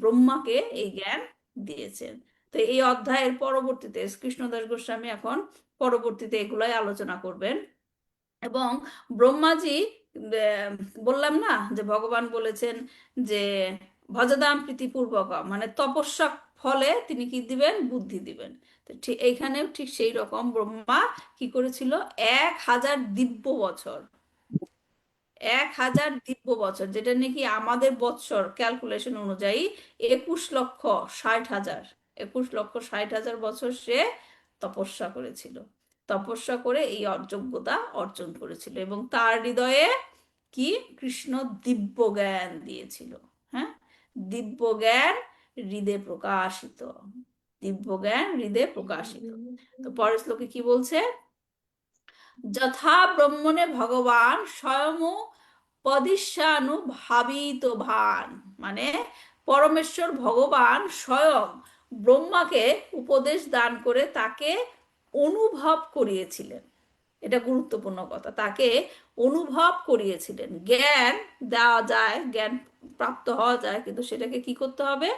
[SPEAKER 1] ব্রহ্মাকে এই জ্ঞান দিয়েছেন। তো এই অধ্যায়ের পরবর্তীতে কৃষ্ণদাস গোস্বামী এখন পরবর্তীতে এগুলাই আলোচনা করবেন। এবং ব্রহ্মাজি বললাম না যে ভগবান বলেছেন যে ভজদাম প্রীতিপূর্বক, মানে তপস্যা ফলে তিনি কি দিবেন? বুদ্ধি দিবেন। তো ঠিক এইখানেও ঠিক সেই রকম ব্রহ্মা কি করেছিল? 1000 দিব্য বছর, 1000 দিব্য বছর, যেটা নাকি আমাদের বৎসর ক্যালকুলেশন অনুযায়ী 21,60,000, 21,60,000 বছর সে তপস্যা করেছিল। তপস্যা করে এই যোগ্যতা অর্জন করেছিল এবং তার হৃদয়ে কি কৃষ্ণ দিব্য জ্ঞান দিয়েছিল। হ্যাঁ, দিব্য জ্ঞান হৃদে প্রকাশিত, দিব্য জ্ঞান হৃদে প্রকাশিত। তো পরের শ্লোকে কি বলছে? যথা ব্রহ্মণে ভগবান স্বয়ং পদিশ্যানুভাবিত ভান, মানে পরমেশ্বর ভগবান স্বয়ং ব্রহ্মাকে উপদেশ দান করে তাকে অনুভব করিয়েছিলেন। এটা গুরুত্বপূর্ণ কথা, তাকে অনুভব করিয়েছিলেন। জ্ঞান দেওয়া যায়, জ্ঞান প্রাপ্ত হওয়া যায়, কিন্তু সেটাকে কি করতে হবে?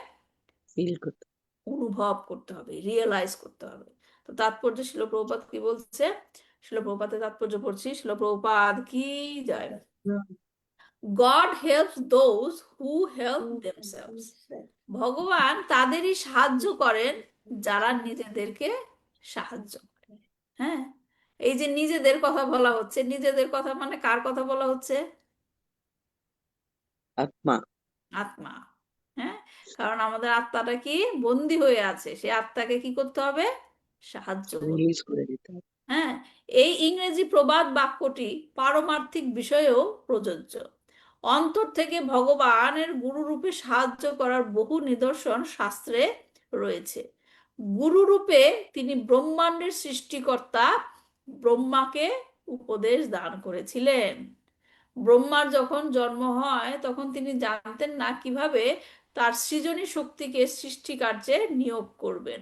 [SPEAKER 7] ফিল করতে।
[SPEAKER 1] অনুভব করতে হবে, রিয়েলাইজ করতে হবে। তো তাৎপর্য শিল প্রভুপাদ কি বলছে? শিল প্রভুপাদের তাৎপর্য পড়ছি, শিল প্রভুপাদ কি যায়। God helps those who help themselves. ভগবান তাদেরই সাহায্য করেন যারা নিজেদেরকে সাহায্য করে। হ্যাঁ, এই যে নিজেদের কথা বলা হচ্ছে, নিজেদের কথা মানে কার কথা বলা হচ্ছে?
[SPEAKER 7] আত্মা।
[SPEAKER 1] আত্মা। হ্যাঁ, কারণ আমাদের আত্মাটা কি বন্দী হয়ে আছে, সে আত্মাকে কি করতে হবে? সাহায্য করতে।
[SPEAKER 7] রিলিজ করে দিতে হবে।
[SPEAKER 1] হ্যাঁ, এই ইংরেজি প্রবাদ বাক্যটি পারমার্থিক বিষয়েও প্রযোজ্য। অন্তর থেকে ভগবানের গুরুরূপে সাহায্য করার বহু নিদর্শন শাস্ত্রে রয়েছে। গুরুরূপে তিনি ব্রহ্মাণ্ডের সৃষ্টিকর্তা ব্রহ্মাকে উপদেশ দান করেছিলেন। ব্রহ্মার যখন জন্ম হয় তখন তিনি জানতেন না কিভাবে তার সৃজনী শক্তিকে সৃষ্টি কার্যে নিয়োগ করবেন।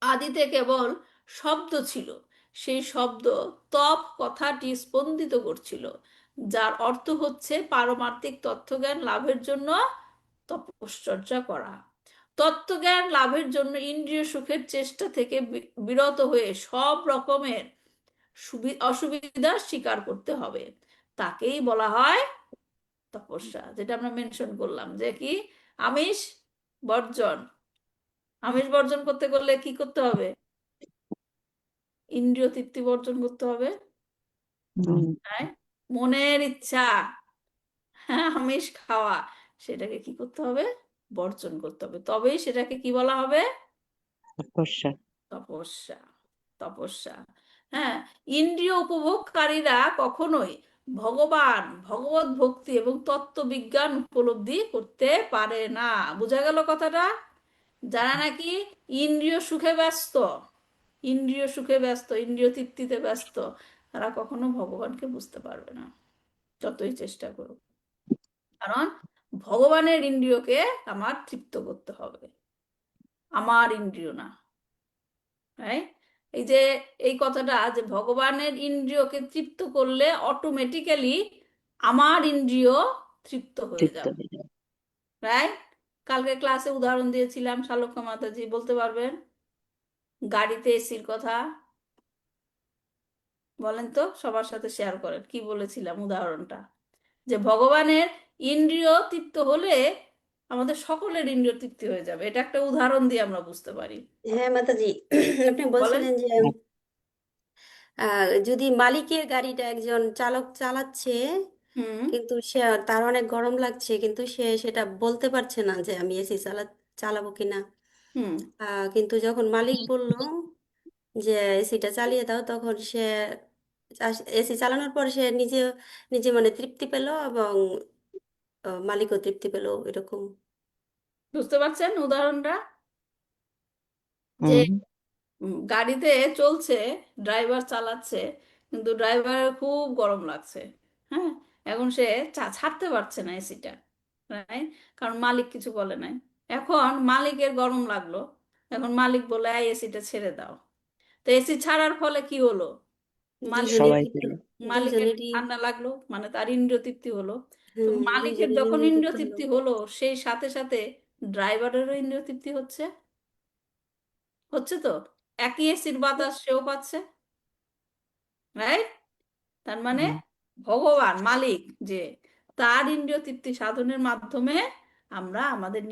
[SPEAKER 1] আদিতে কেবল শব্দ ছিল, সেই শব্দ তপ কথাটি স্পন্দিত করছিল, যার অর্থ হচ্ছে পারমার্থিক তত্ত্বজ্ঞান লাভের জন্য তপশ্চর্যা করা। তত্ত্বজ্ঞান লাভের জন্য ইন্দ্রিয় সুখের চেষ্টা থেকে বিরত হয়ে সব রকমের অসুবিধা স্বীকার করতে হবে। তাকেই বলা হয় তপস্যা, যেটা আমরা মেনশন করলাম যে কি আমিষ বর্জন। আমিষ বর্জন করতে গেলে কি করতে হবে? ইন্দ্রিয় তৃপ্তি বর্জন করতে হবে। তাই মনের ইচ্ছা, হ্যাঁ, আমিষ খাওয়া, সেটাকে কি করতে হবে? বর্জন করতে হবে, তবেই সেটাকে কি বলা হবে?
[SPEAKER 7] তপস্যা।
[SPEAKER 1] তপস্যা। তপস্যা। হ্যাঁ, ইন্দ্রিয় উপভোগকারীরা কখনোই ভগবান, ভগবত ভক্তি এবং তত্ত্ববিজ্ঞান উপলব্ধি করতে পারে না। বোঝা গেল কথাটা? যারা নাকি ইন্দ্রিয় সুখে ব্যস্ত, ইন্দ্রিয় সুখে ব্যস্ত, ইন্দ্রিয় তৃপ্তিতে ব্যস্ত, তারা কখনো ভগবানকে বুঝতে পারবে না, যতই চেষ্টা করুক। কারণ ভগবানের ইন্দ্রিয়কে আমার তৃপ্ত করতে হবে, আমার ইন্দ্রিয় না। রাইট? এই যে এই কথাটা যে ভগবানের ইন্দ্রিয়কে তৃপ্ত করলে অটোমেটিক্যালি আমার ইন্দ্রিয় তৃপ্ত হয়ে
[SPEAKER 7] তৃপ্ত
[SPEAKER 1] যাবে।
[SPEAKER 7] হয়ে যাবে।
[SPEAKER 1] রাইট? কালকে ক্লাসে উদাহরণ দিয়েছিলাম, শালক্য মাতাজি বলতে পারবেন? গাড়িতে এসির কথা বলেন তো, সবার সাথে শেয়ার করেন, কি বলেছিলাম উদাহরণটা? যে ভগবানের ইন্দ্রিয় তৃপ্ত হলে আমাদের সকলের ইন্দ্রিয় তৃপ্তি হয়ে যাবে। এটা একটা উদাহরণ দিয়ে আমরা বুঝতে পারি।
[SPEAKER 2] হ্যাঁ মাতাজি, আপনি
[SPEAKER 1] বলেন।
[SPEAKER 2] বলছিলেন যে যদি মালিকের গাড়িটা একজন চালক চালাচ্ছে,
[SPEAKER 1] হুম।
[SPEAKER 2] কিন্তু সে তার অনেক গরম লাগছে, কিন্তু সে সেটা বলতে পারছে না যে আমি এসি চালাবো কিনা।
[SPEAKER 1] হুম।
[SPEAKER 2] কিন্তু যখন মালিক বলল যে এসিটা চালিয়ে দাও, তখন সে এসি চালানোর পর সে নিজে নিজে মানে তৃপ্তি পেল, এবং মালিকও তৃপ্তি পেল, এরকম।
[SPEAKER 1] বুঝতে পারছেন উদাহরণটা? যে গাড়িতে চলছে, ড্রাইভার চালাচ্ছে, কিন্তু ড্রাইভারের খুব গরম লাগছে। হ্যাঁ, এখন সে ছাড়তে পারছে না এসিটা, রাইট? কারণ মালিক কিছু বলে নাই। এখন মালিকের গরম লাগলো, এখন মালিক বলে এই এসিটা ছেড়ে দাও। তো এসি ছাড়ার ফলে কি হলো? মালিকের
[SPEAKER 7] সবাই
[SPEAKER 2] দুজনেরই
[SPEAKER 1] মালিকের
[SPEAKER 2] দুজনেরই
[SPEAKER 1] ঠান্ডা লাগলো, মানে তার ইন্দ্রিয় তৃপ্তি হলো। তো
[SPEAKER 2] হ্যাঁ,
[SPEAKER 1] মালিকের
[SPEAKER 2] দুজনেরই
[SPEAKER 1] যখন
[SPEAKER 2] ইন্দ্রিয়
[SPEAKER 1] ইন্দ্রিয়
[SPEAKER 2] তৃপ্তি হলো।
[SPEAKER 1] তৃপ্তি হলো, সেই সাথে সাথে ড্রাইভারেরও ইন্দ্রিয় তৃপ্তি হচ্ছে। হচ্ছে তো, একই এসির বাতাস সেও পাচ্ছে, রাইট? তার মানে ভগবান মালিক যে, তার ইন্দ্রিয় তৃপ্তি সাধনের মাধ্যমে আমরা আমাদের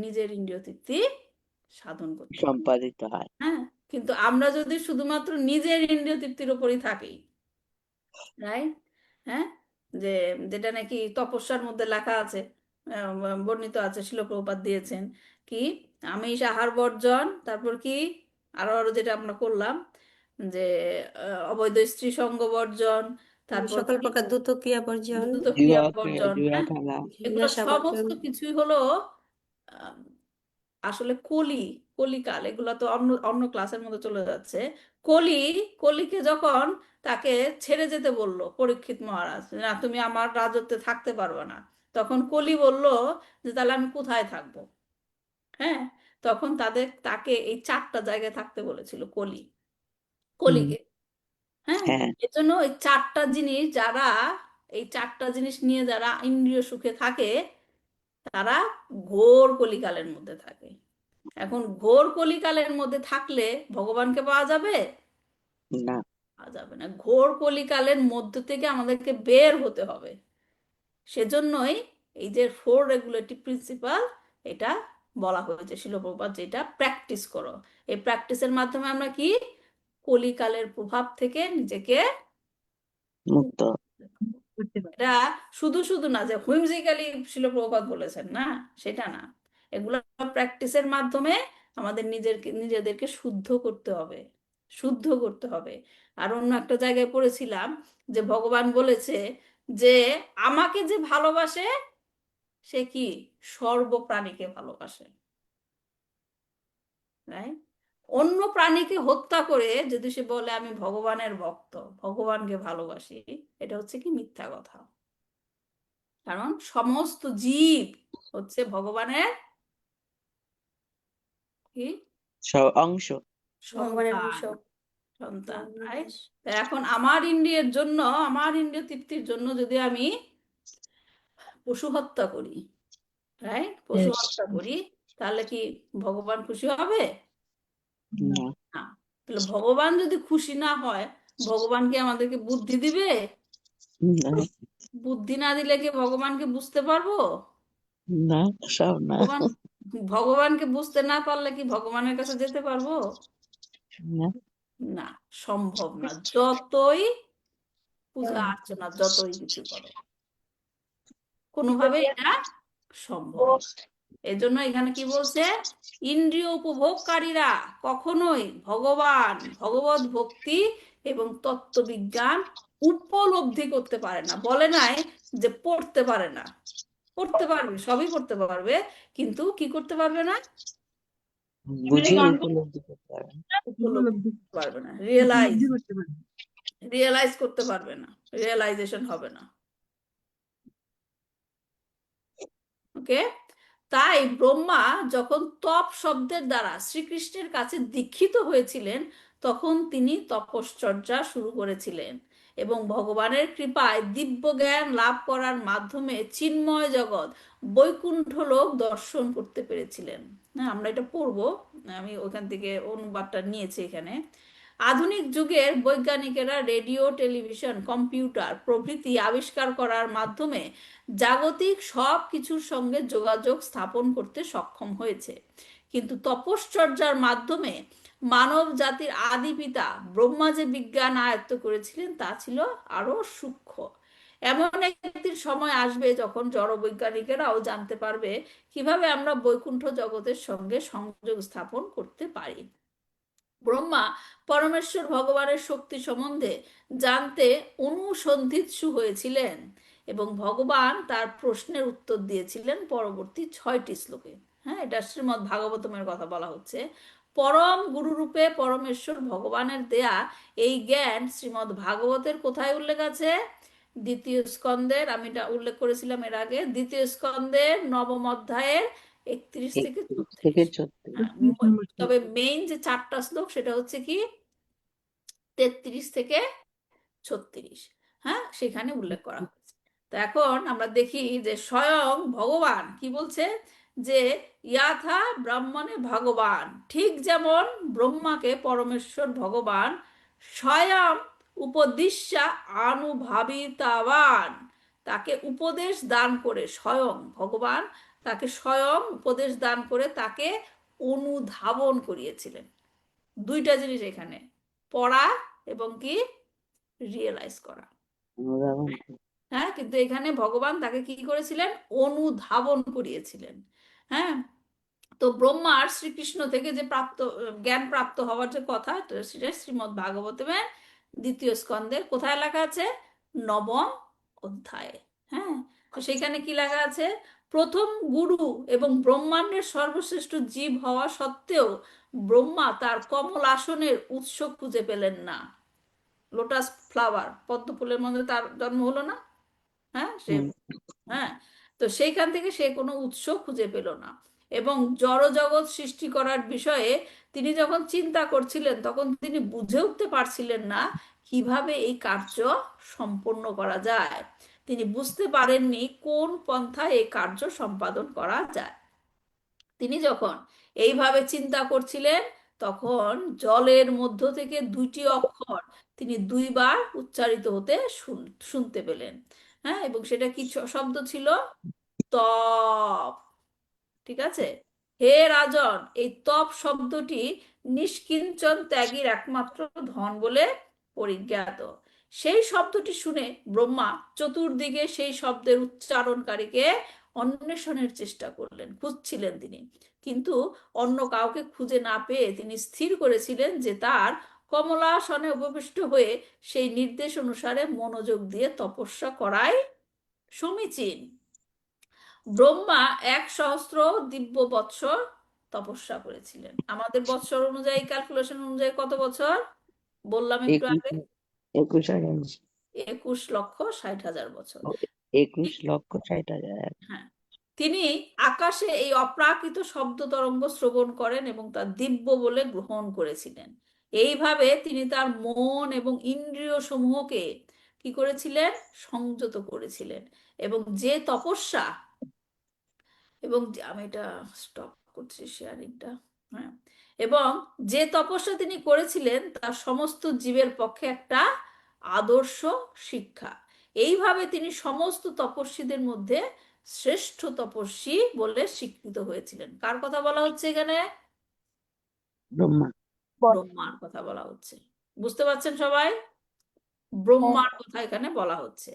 [SPEAKER 1] নিজের ইন্দ্রিয় তৃপ্তি সাধন করতে পারি।
[SPEAKER 7] সম্পাদিত হয়।
[SPEAKER 1] হ্যাঁ, কিন্তু আমরা যদি শুধুমাত্র নিজের ইন্দ্রিয় তৃপ্তির উপরই থাকি, রাইট? হ্যাঁ, যে যেটা নাকি তপস্যার মধ্যে লেখা আছে, বর্ণিত আছে, শিল প্রভুপাদ দিয়েছেন কি আমিষ আহার বর্জন, তারপর কি আরো আরো যেটা আমরা করলাম যে অবৈধ স্ত্রী সঙ্গ বর্জন, তারপর
[SPEAKER 2] সকল
[SPEAKER 1] কি?
[SPEAKER 2] প্রকার দ্রুত ক্রিয়া বর্জন,
[SPEAKER 1] দ্রুত ক্রিয়া বর্জন,
[SPEAKER 7] জুয়া
[SPEAKER 1] হ্যাঁ,
[SPEAKER 7] খেলা,
[SPEAKER 1] এগুলো
[SPEAKER 2] নেশা বর্জন,
[SPEAKER 1] সমস্ত কিছুই হলো আম, আসলে কলিকাল। এগুলো তো অন্য অন্য ক্লাসের মধ্যে চলে যাচ্ছে। কলি কলিকে যখন তাকে ছেড়ে যেতে বললো পরীক্ষিত মহারাজ, না তুমি আমার রাজত্বে থাকতে পারবে না, তখন কলি বলল যে তাহলে আমি কোথায় থাকবো? হ্যাঁ, তখন তাকে এই 4টা জায়গায় থাকতে বলেছিল
[SPEAKER 7] হুম,
[SPEAKER 1] কলিকে। হ্যাঁ,
[SPEAKER 7] হ্যাঁ,
[SPEAKER 1] এজন্য এই 4টা জিনিস নিয়ে যারা ইন্দ্রিয় সুখে থাকে তারা ঘোর কলিকালের মধ্যে থাকে। এখন ঘোর কলিকালের মধ্যে থাকলে ভগবানকে পাওয়া যাবে?
[SPEAKER 7] না,
[SPEAKER 1] পাওয়া যাবে না। ঘোর কলিকালের মধ্য থেকে আমাদেরকে বের হতে হবে। সেজন্যই এই যে 4 রেগুলেটরি প্রিন্সিপাল, এটা বলা হয়েছে শিল প্রভুপাদ, যেটা প্র্যাকটিস করো। এই প্র্যাকটিসের মাধ্যমে আমরা কি কলিকালের প্রভাব থেকে নিজেকে
[SPEAKER 7] মুক্ত,
[SPEAKER 4] করতে পারে।
[SPEAKER 1] এটা শুধু শুধু না যে হুইমজিক্যালি শিল প্রভুপাদ বলেছেন, না, সেটা না। এগুলো প্র্যাকটিসের মাধ্যমে আমাদের নিজেদেরকে শুদ্ধ করতে হবে, শুদ্ধ করতে হবে। আর অন্য একটা জায়গায় পড়েছিলাম যে ভগবান বলেছে যে আমাকে যে ভালোবাসে সে কি সর্বপ্রাণীকে ভালোবাসে, রাইট? অন্য প্রাণীকে হত্যা করে যদি সে বলে আমি ভগবানের ভক্ত, ভগবানকে ভালোবাসি, এটা হচ্ছে কি মিথ্যা কথা। কারণ সমস্ত জীব হচ্ছে ভগবানের কি
[SPEAKER 7] অংশ।
[SPEAKER 2] ভগবানের
[SPEAKER 1] সন্তান,
[SPEAKER 2] অংশ।
[SPEAKER 1] সন্তান, রাইট? এখন আমার ইন্দ্রিয়ের জন্য, আমার ইন্দ্রিয় তৃপ্তির জন্য যদি আমি পশু হত্যা করি, রাইট, পশু
[SPEAKER 4] Yes.
[SPEAKER 1] হত্যা করি, তাহলে কি ভগবান খুশি হবে?
[SPEAKER 7] না,
[SPEAKER 1] না। তাহলে ভগবান যদি খুশি না হয়, ভগবান কি আমাদেরকে বুদ্ধি দিবে?
[SPEAKER 7] না,
[SPEAKER 1] বুদ্ধি না দিলে কি ভগবানকে বুঝতে পারবো?
[SPEAKER 7] না, সব না,
[SPEAKER 1] ভগবান ভগবানকে বুঝতে না পারলে কি ভগবানের কাছে যেতে পারবো?
[SPEAKER 7] না,
[SPEAKER 1] না, সম্ভব না। যতই পূজা অর্চনা, যতই কিছু করো, কোনোভাবে এটা সম্ভব না। এজন্য এখানে কি বলছে, ইন্দ্রিয় উপভোগকারীরা কখনোই ভগবত ভক্তি এবং তত্ত্ববিজ্ঞান উপলব্ধি করতে পারে না। বলে নাই যে পড়তে পারে না, পড়তে পারবে, সবই পড়তে পারবে, কিন্তু কি করতে পারবে না?
[SPEAKER 7] বুঝে উপলব্ধি করতে পারে না।
[SPEAKER 1] উপলব্ধি
[SPEAKER 4] উপলব্ধি
[SPEAKER 1] করতে পারবে না,
[SPEAKER 4] উপলব্ধি করতে পারে।
[SPEAKER 1] রিয়েলাইজ করতে পারবে না, রিয়েলাইজেশন হবে না। ওকে, তাই ব্রহ্মা যখন তপ শব্দের দ্বারা শ্রীকৃষ্ণের কাছে দীক্ষিত হয়েছিলেন, তখন তিনি তপশ্চর্যা শুরু করেছিলেন এবং ভগবানের কৃপায় দিব্য জ্ঞান লাভ করার মাধ্যমে চিন্ময় জগৎ, বৈকুণ্ঠ লোক দর্শন করতে পেরেছিলেন। হ্যাঁ, আমরা এটা পড়বো, আমি ওখান থেকে অনুবাদটা নিয়েছি এখানে। আধুনিক যুগের বৈজ্ঞানিকেরা রেডিও, টেলিভিশন, কম্পিউটার প্রভৃতি আবিষ্কার করার মাধ্যমে জাগতিক সব কিছুর সঙ্গে যোগাযোগ স্থাপন করতে সক্ষম হয়েছে, কিন্তু তপশ্চর্যার মাধ্যমে মানব জাতির আদি পিতা ব্রহ্মা যে বিজ্ঞান আয়ত্ত করেছিলেন তা ছিল আরো সূক্ষ্ম। এমন একটি সময় আসবে যখন জড়বৈজ্ঞানিকেরাও জানতে পারবে কিভাবে আমরা বৈকুণ্ঠ জগতের সঙ্গে সংযোগ স্থাপন করতে পারি। ব্রহ্মা পরমেশ্বর ভগবানের শক্তি সম্বন্ধে জানতে অনুসন্ধিৎসু হয়েছিলেন এবং ভগবান তার প্রশ্নের উত্তর দিয়েছিলেন পরবর্তী 6টি শ্লোকে। হ্যাঁ, এটা শ্রীমদ্ ভাগবতমের কথা বলা হচ্ছে। পরম গুরুরূপে পরমেশ্বর ভগবানের দেয়া এই জ্ঞান শ্রীমদ্ ভাগবতের কোথায় উল্লেখ আছে? দ্বিতীয় স্কন্দের, আমি এটা উল্লেখ করেছিলাম এর আগে, দ্বিতীয় স্কন্দের 9ম অধ্যায়ের 31 থেকে
[SPEAKER 7] 31
[SPEAKER 1] 34।
[SPEAKER 7] থেকে 34।
[SPEAKER 1] হ্যাঁ,
[SPEAKER 4] 31 নম্বর
[SPEAKER 1] তবে মেইন যে 4টা শ্লোক সেটা হচ্ছে কি 33 থেকে 36। হ্যাঁ, সেখানে উল্লেখ করা হয়েছে। তো এখন আমরা দেখি যে স্বয়ং ভগবান কি বলছে, যে ইয়াথা ব্রাহ্মণে ভগবান, ঠিক যেমন ব্রহ্মাকে পরমেশ্বর ভগবান স্বয়ং উপদিশ্যা আনুভাবিতাবান, তাকে উপদেশ দান করে, স্বয়ং ভগবান তাকে স্বয়ং উপদেশ দান করে তাকে অনুধাবন করিয়েছিলেন। 2টা জিনিস এখানে, পড়া এবং কি রিয়েলাইজ করা।
[SPEAKER 7] অনুধাবন
[SPEAKER 1] হ্যাঁ, কিন্তু এখানে ভগবান তাকে কি করেছিলেন? অনুধাবন করিয়েছিলেন। হ্যাঁ, তো ব্রহ্মার শ্রীকৃষ্ণ থেকে যে জ্ঞান প্রাপ্ত হওয়ার যে কথা, সেটা শ্রীমদ্ ভাগবতমের 2য় স্কন্ধের কোথায় লেখা আছে? নবম অধ্যায়ে। হ্যাঁ, তো সেখানে কি লেখা আছে? প্রথম গুরু এবং ব্রহ্মাণ্ডের সর্বশ্রেষ্ঠ জীব হওয়া সত্ত্বেও ব্রহ্মা তার কমল আসনের উৎস খুঁজে পেলেন না। লোটাস ফ্লাওয়ার, পদ্ম ফুলের মধ্যে তার জন্ম হলো না? হ্যাঁ, সে,
[SPEAKER 7] হুম,
[SPEAKER 1] হ্যাঁ, তো সেইখান থেকে সে কোনো উৎস খুঁজে পেল না। এবং জড়জগৎ সৃষ্টি করার বিষয়ে তিনি যখন চিন্তা করছিলেন তখন তিনি বুঝে উঠতে পারছিলেন না কিভাবে এই কার্য সম্পন্ন করা যায়। তিনি বুঝতে পারেননি কোন পন্থায় এই কার্য সম্পাদন করা যায়। তিনি যখন এইভাবে চিন্তা করছিলেন তখন জলের মধ্য থেকে দুইটি অক্ষর তিনি দুইবার উচ্চারিত হতে শুনতে পেলেন। হ্যাঁ, এবং সেটা কি শব্দ ছিল? তপ। ঠিক আছে? হে রাজন, এই তপ শব্দটি নিষ্কিঞ্চন ত্যাগীর একমাত্র ধন বলে পরিজ্ঞাত। সেই শব্দটি শুনে ব্রহ্মা চতুর্দিকে সেই শব্দের উচ্চারণকারীকে অন্বেষণের চেষ্টা করলেন, খুঁজছিলেন তিনি, কিন্তু অন্য কাউকে খুঁজে না পেয়ে তিনি স্থির করেছিলেন যে তার কমলাসনে উপবিষ্ট হয়ে সেই নির্দেশ অনুসারে মনোযোগ দিয়ে তপস্যা করাই সমীচীন। ব্রহ্মা 1,000 দিব্য বৎসর তপস্যা করেছিলেন। আমাদের বৎসর অনুযায়ী, ক্যালকুলেশন অনুযায়ী কত বছর বললাম একটু
[SPEAKER 7] 21
[SPEAKER 1] আগে? 21,60,000 বছর।
[SPEAKER 7] 21,60,000।
[SPEAKER 1] হ্যাঁ, তিনি আকাশে এই অপ্রাকৃত শব্দ তরঙ্গ শ্রবণ করেন এবং তা দিব্য বলে গ্রহণ করেছিলেন। এইভাবে তিনি তার মন এবং ইন্দ্রিয় সমূহকে কি করেছিলেন? সংযত করেছিলেন। এবং যে তপস্যা, এবং আমি এটা স্টপ করছি শেয়ারিংটা। হ্যাঁ, এবং যে তপস্যা তিনি করেছিলেন তা সমস্ত জীবের পক্ষে একটা আদর্শ শিক্ষা। এইভাবে তিনি সমস্ত তপস্বীদের মধ্যে শ্রেষ্ঠ তপস্বী বলে স্বীকৃত হয়েছিলেন। কার কথা বলা হচ্ছে এখানে?
[SPEAKER 7] ব্রহ্মা।
[SPEAKER 1] ব্রহ্মার কথা বলা হচ্ছে। বুঝতে পারছেন সবাই? ব্রহ্মার কথা এখানে বলা হচ্ছে।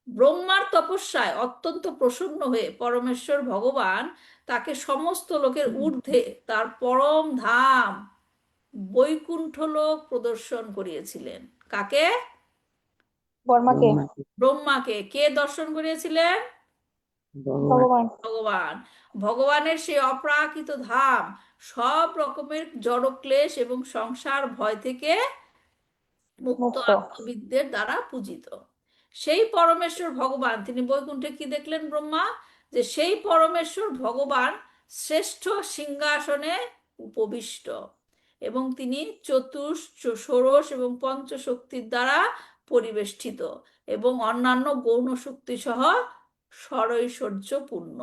[SPEAKER 1] ব্রহ্মার তপস্যায় অত্যন্ত প্রসন্ন হয়ে পরমেশ্বর ভগবান তাকে সমস্ত লোকের ঊর্ধ্বে তার পরম ধাম বৈকুণ্ঠ লোক প্রদর্শন করিয়েছিলেন। কাকে?
[SPEAKER 5] বর্মাকে,
[SPEAKER 7] ব্রহ্মাকে।
[SPEAKER 1] ব্রহ্মাকে। কে দর্শন করিয়েছিলেন?
[SPEAKER 7] ভগবান।
[SPEAKER 5] ভগবান।
[SPEAKER 1] ভগবান। ভগবানের সেই অপ্রাকৃত ধাম সব রকমের জড়ক্লেশ এবং সংসার ভয় থেকে মুক্ত
[SPEAKER 5] মুক্ত।
[SPEAKER 1] আত্মবিদদের দ্বারা পূজিত। সেই পরমেশ্বর ভগবান, তিনি বৈকুণ্ঠে কি দেখলেন ব্রহ্মা? যে সেই পরমেশ্বর ভগবান শ্রেষ্ঠ সিংহাসনে উপবিষ্ট এবং তিনি ষোড়শ এবং পঞ্চশক্তির দ্বারা পরিবেষ্টিত এবং অন্যান্য গৌণ শক্তি সহ ষড়ৈশ্বর্যপূর্ণ।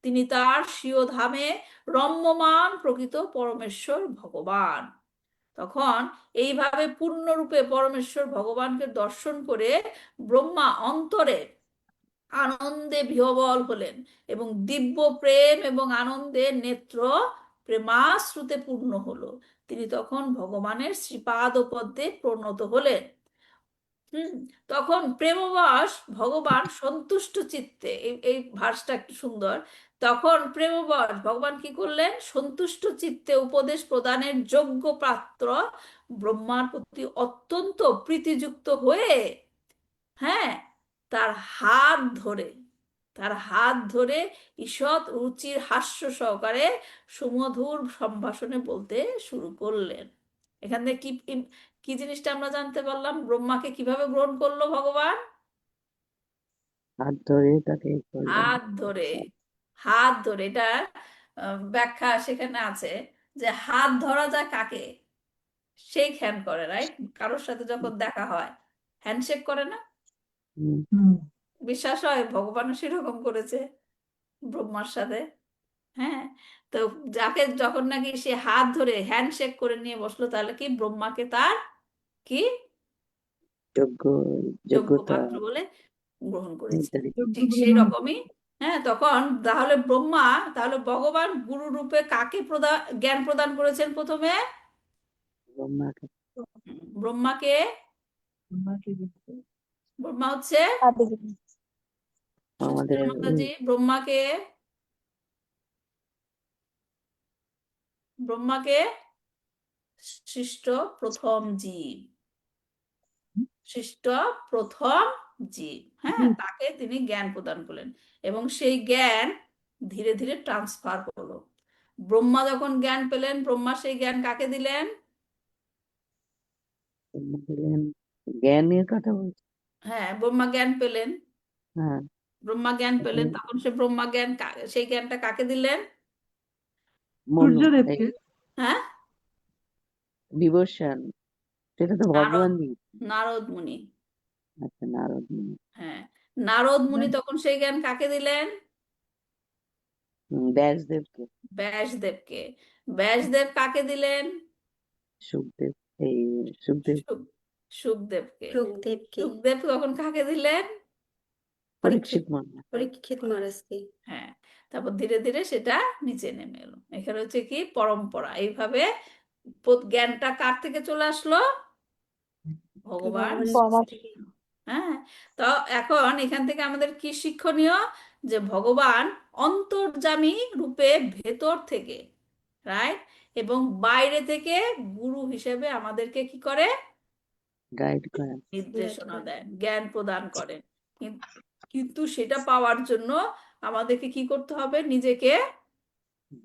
[SPEAKER 1] তিনি তার স্বীয় ধামে রম্যমান প্রকৃত পরমেশ্বর ভগবান। তখন এইভাবে পূর্ণরূপে পরমেশ্বর ভগবানকে দর্শন করে ব্রহ্মা অন্তরে আনন্দে বিহ্বল হলেন এবং দিব্য প্রেম এবং আনন্দে নেত্র প্রেমাশ্রুতে পূর্ণ হলো। তিনি তখন ভগবানের শ্রীপাদ পদ্মে প্রণত হলেন। তখন প্রেমবশ ভগবান সন্তুষ্ট চিত্তে, এই ভার্সটা একটু সুন্দর। তখন প্রেমবশ ভগবান কি করলেন? সন্তুষ্ট চিত্তে উপদেশ প্রদানের যোগ্য পাত্র ব্রহ্মার প্রতি অত্যন্ত প্রীতিযুক্ত হয়ে, হ্যাঁ, তার হাত ধরে, ঈষৎ রুচির হাস্য সহকারে সুমধুর সম্ভাষণে বলতে শুরু করলেন। এখান থেকে কি কি জিনিসটা আমরা জানতে পারলাম? ব্রহ্মাকে কিভাবে গ্রহণ করলো ভগবান?
[SPEAKER 7] হাত ধরে তাকে করলেন।
[SPEAKER 1] হাত ধরে। এটা ব্যাখ্যা সেখানে আছে যে হাত ধরা যায় কাকে? শেক হ্যান্ড করে, রাইট? কারোর সাথে যখন দেখা হয় হ্যান্ডশেক করে না?
[SPEAKER 7] হুম,
[SPEAKER 1] বিশ্বাস হয় ভগবানও সেরকম করেছে ব্রহ্মার সাথে। হ্যাঁ, তো যাকে যখন নাকি সে হাত ধরে হ্যান্ডশেক করে নিয়ে বসলো, তাহলে কি ব্রহ্মাকে তার কি
[SPEAKER 7] যোগ্য
[SPEAKER 1] যোগ্য
[SPEAKER 7] যোগ্যতা
[SPEAKER 1] পাত্র বলে গ্রহণ করেছে।
[SPEAKER 7] নির্ধারিত।
[SPEAKER 1] ঠিক সেই রকমই, হ্যাঁ, তখন তাহলে ভগবান গুরু রূপে কাকে জ্ঞান প্রদান করেছেন প্রথমে?
[SPEAKER 7] ব্রহ্মাকে।
[SPEAKER 1] ব্রহ্মাকে। ব্রহ্মা হচ্ছে
[SPEAKER 5] আদিগুরু।
[SPEAKER 7] আমাদের
[SPEAKER 1] সুচিত্রা মাতাজি, ব্রহ্মাকে সৃষ্ট প্রথম জীব, সৃষ্ট প্রথম জীব, হ্যাঁ, তাকে তিনি জ্ঞান প্রদান করলেন এবং সেই জ্ঞান ধীরে ধীরে ট্রান্সফার হলো। ব্রহ্মা যখন জ্ঞান পেলেন, ব্রহ্মা সেই জ্ঞান কাকে দিলেন?
[SPEAKER 7] দিলেন। জ্ঞানের কথা বলছি।
[SPEAKER 1] হ্যাঁ, ব্রহ্মা জ্ঞান পেলেন,
[SPEAKER 7] হ্যাঁ,
[SPEAKER 1] ব্রহ্মা জ্ঞান পেলেন, তখন সে ব্রহ্মা জ্ঞান সেই জ্ঞানটা কাকে দিলেন?
[SPEAKER 7] মনু
[SPEAKER 4] সূর্যদেবকে।
[SPEAKER 1] হ্যাঁ,
[SPEAKER 7] ডিভোশন, সেটা তো
[SPEAKER 1] নারদ,
[SPEAKER 7] ভগবান দিয়েছে।
[SPEAKER 1] নারদ মুনি।
[SPEAKER 7] আচ্ছা, নারদ মুনি।
[SPEAKER 1] হ্যাঁ, নারদ মুনি তখন সেই জ্ঞান কাকে দিলেন?
[SPEAKER 7] ব্যাসদেবকে।
[SPEAKER 1] ব্যাসদেবকে। ব্যাসদেব কাকে দিলেন?
[SPEAKER 7] সুখদেব, এই সুখদেব,
[SPEAKER 1] সুখ- সুখদেবকে।
[SPEAKER 2] সুখদেবকে,
[SPEAKER 1] সুখদেব তখন কাকে দিলেন?
[SPEAKER 7] পরীক্ষিত মহারাজ।
[SPEAKER 2] পরীক্ষিত মহারাজকে।
[SPEAKER 1] হ্যাঁ, তারপর ধীরে ধীরে সেটা নিচে নেমে এলো। এখানে হচ্ছে কি পরম্পরা, এইভাবে জ্ঞানটা কার থেকে চলে আসলো? ভগবান
[SPEAKER 2] ভগবানের কাছ
[SPEAKER 5] বর্মা
[SPEAKER 2] থেকে।
[SPEAKER 1] হ্যাঁ, তো এখন এখান থেকে আমাদের কি শিক্ষণীয়? যে ভগবান অন্তর্যামী রূপে ভেতর থেকে, রাইট, এবং বাইরে থেকে গুরু হিসেবে আমাদেরকে কি করে?
[SPEAKER 7] গাইড করা।
[SPEAKER 1] নির্দেশনা দেন, জ্ঞান প্রদান করেন। কিন্তু সেটা পাওয়ার জন্য আমাদেরকে কি করতে হবে? নিজেকে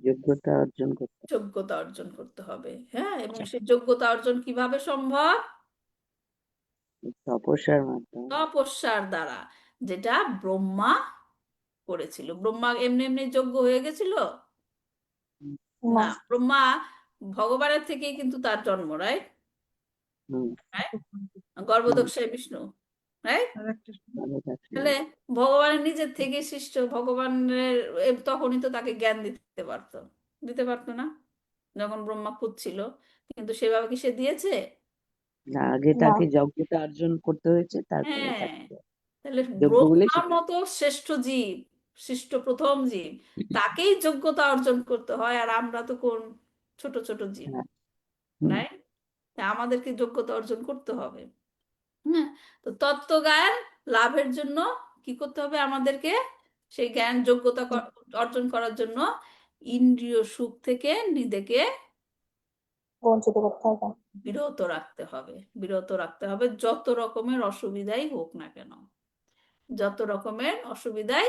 [SPEAKER 7] যোগ্যতা অর্জন করতে।
[SPEAKER 1] যোগ্যতা অর্জন করতে হবে। হ্যাঁ, এবং সেই যোগ্যতা অর্জন কিভাবে সম্ভব?
[SPEAKER 7] তপস্যার মাধ্যমে।
[SPEAKER 1] তপস্যার দ্বারা, যেটা ব্রহ্মা করেছিল। ব্রহ্মা এমনি এমনি যোগ্য হয়ে গেছিল
[SPEAKER 5] না
[SPEAKER 1] না, ব্রহ্মা ভগবানের থেকেই কিন্তু তার জন্ম, রাইট?
[SPEAKER 7] হুম,
[SPEAKER 1] গর্ভদক্ষায় বিষ্ণু, রাইট?
[SPEAKER 4] আর একটা
[SPEAKER 7] ভালো থাকছে।
[SPEAKER 1] তাহলে ভগবানের নিজের থেকে সৃষ্ট, ভগবানের তখনই তো তাকে জ্ঞান দিতে পারতো না যখন ব্রহ্মা খুঁজছিল, কিন্তু সেভাবে কি সে দিয়েছে?
[SPEAKER 7] না, আগে
[SPEAKER 5] না
[SPEAKER 7] তাকে যোগ্যতা অর্জন করতে হয়েছে, তারপরে
[SPEAKER 1] হ্যাঁ,
[SPEAKER 7] তাকে
[SPEAKER 1] তাহলে
[SPEAKER 7] যোগ্য বলে
[SPEAKER 1] ব্রহ্মার
[SPEAKER 7] স্বীকার।
[SPEAKER 1] মতো শ্রেষ্ঠ জীব, সৃষ্ট প্রথম জীব, তাকেই যোগ্যতা অর্জন করতে হয়, আর আমরা তো কোন ছোট ছোট জীব,
[SPEAKER 7] হ্যাঁ, হুম,
[SPEAKER 1] নাই? তা আমাদেরকে যোগ্যতা অর্জন করতে হবে। হ্যাঁ, তো তত্ত্বজ্ঞান লাভের জন্য কি করতে হবে আমাদেরকে? সেই জ্ঞান যোগ্যতা অর্জন করার জন্য ইন্দ্রিয় সুখ থেকে নিজেকে
[SPEAKER 5] বঞ্চিত করতে হবে।
[SPEAKER 1] বিরত রাখতে হবে, বিরত রাখতে হবে, যত রকমের অসুবিধাই হোক না কেন, যত রকমের অসুবিধাই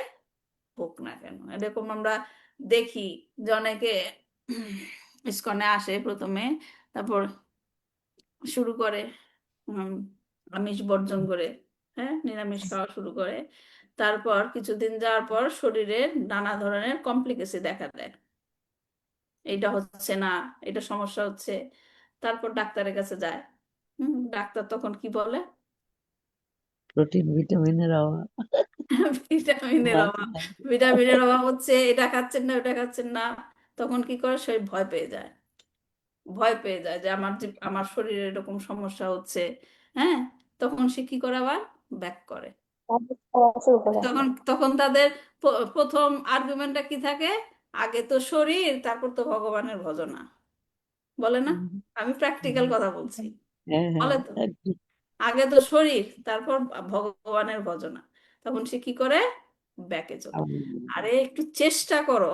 [SPEAKER 1] হোক না কেন। এরকম আমরা দেখি যে অনেকে ইস্কনে আসে প্রথমে, তারপর শুরু করে আমিষ বর্জন করে, হ্যাঁ, নিরামিষ খাওয়া শুরু করে। তারপর কিছুদিন যাওয়ার পর শরীরে নানা ধরনের কমপ্লিকেশন দেখা দেয়, এইটা হচ্ছে না, এটা সমস্যা হচ্ছে। তারপর ডাক্তারের কাছে যায়। ডাক্তার তখন কি বলে?
[SPEAKER 7] প্রোটিন ভিটামিনের অভাব।
[SPEAKER 1] ভিটামিনের অভাব, ভিটামিনের অভাব হচ্ছে, এটা খাচ্ছেন না, ওটা খাচ্ছেন না। তখন কি করে? সে ভয় পেয়ে যায়, ভয় পেয়ে যায় যে আমার শরীরে এরকম সমস্যা হচ্ছে। হ্যাঁ, তখন সে কি করে? আবার ব্যাক করে।
[SPEAKER 5] তারপর খাওয়া শুরু করে।
[SPEAKER 1] তখন তখন তাদের প্রথম আর্গুমেন্টটা কি থাকে? আগে তো শরীর, তারপর তো ভগবানের ভজনা, বলে না? আমি প্র্যাকটিক্যাল কথা বলছি,
[SPEAKER 7] হ্যাঁ, হ্যাঁ,
[SPEAKER 1] বলে তো
[SPEAKER 7] একদম।
[SPEAKER 1] আগে তো শরীর, তারপর ভগবানের ভজনা। তখন সে কি করে? ব্যাকে চলে। আরে একটু চেষ্টা করো,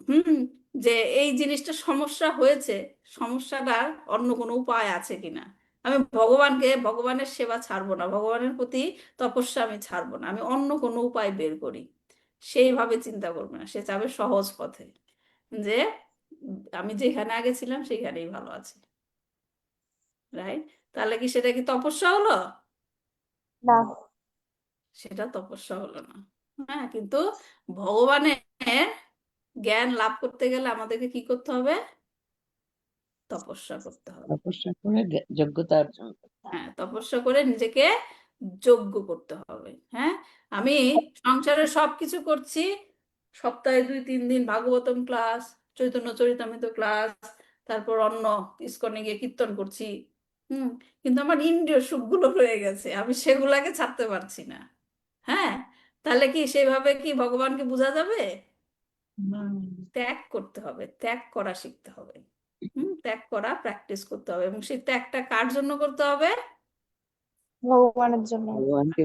[SPEAKER 1] হুম, যে এই জিনিসটা সমস্যা হয়েছে, সমস্যাটার অন্য কোনো উপায় আছে কিনা। আমি ভগবানের সেবা ছাড়বো না, ভগবানের প্রতি তপস্যা আমি ছাড়বো না, আমি অন্য কোনো উপায় বের করি। সেইভাবে চিন্তা করবে না, সে চাবে সহজ পথে, যে আমি যেখানে আগে ছিলাম সেখানেই ভালো আছি, রাইট? তাহলে কি সেটা কি তপস্যা হলো?
[SPEAKER 5] না
[SPEAKER 1] সেটা তপস্যা হলো না। হ্যাঁ, কিন্তু ভগবানের জ্ঞান লাভ করতে গেলে আমাদেরকে কি করতে হবে? তপস্যা করতে হবে।
[SPEAKER 7] তপস্যা করে যোগ্যতা অর্জন করতে হবে।
[SPEAKER 1] হ্যাঁ, তপস্যা করে নিজেকে যোগ্য করতে হবে। হ্যাঁ, আমি সংসারে সবকিছু করছি, সপ্তাহে 2-3 দিন ভাগবতম ক্লাস, চৈতন্য চরিতামৃত ক্লাস, তারপর অন্য ইস্কনে গিয়ে কীর্তন করছি, কিন্তু আমার ইন্দ্রিয় সুখগুলো রয়ে গেছে, আমি সেগুলাকে ছাড়তে পারছি না। হ্যাঁ, তাহলে কি সেইভাবে কি ভগবানকে বোঝা যাবে? ত্যাগ করতে হবে, ত্যাগ করা শিখতে হবে। ত্যাগ করা প্র্যাকটিস করতে হবে, এবং সেই ত্যাগটা কার জন্য করতে হবে?
[SPEAKER 5] ভগবানের জন্য।
[SPEAKER 7] ভগবানকে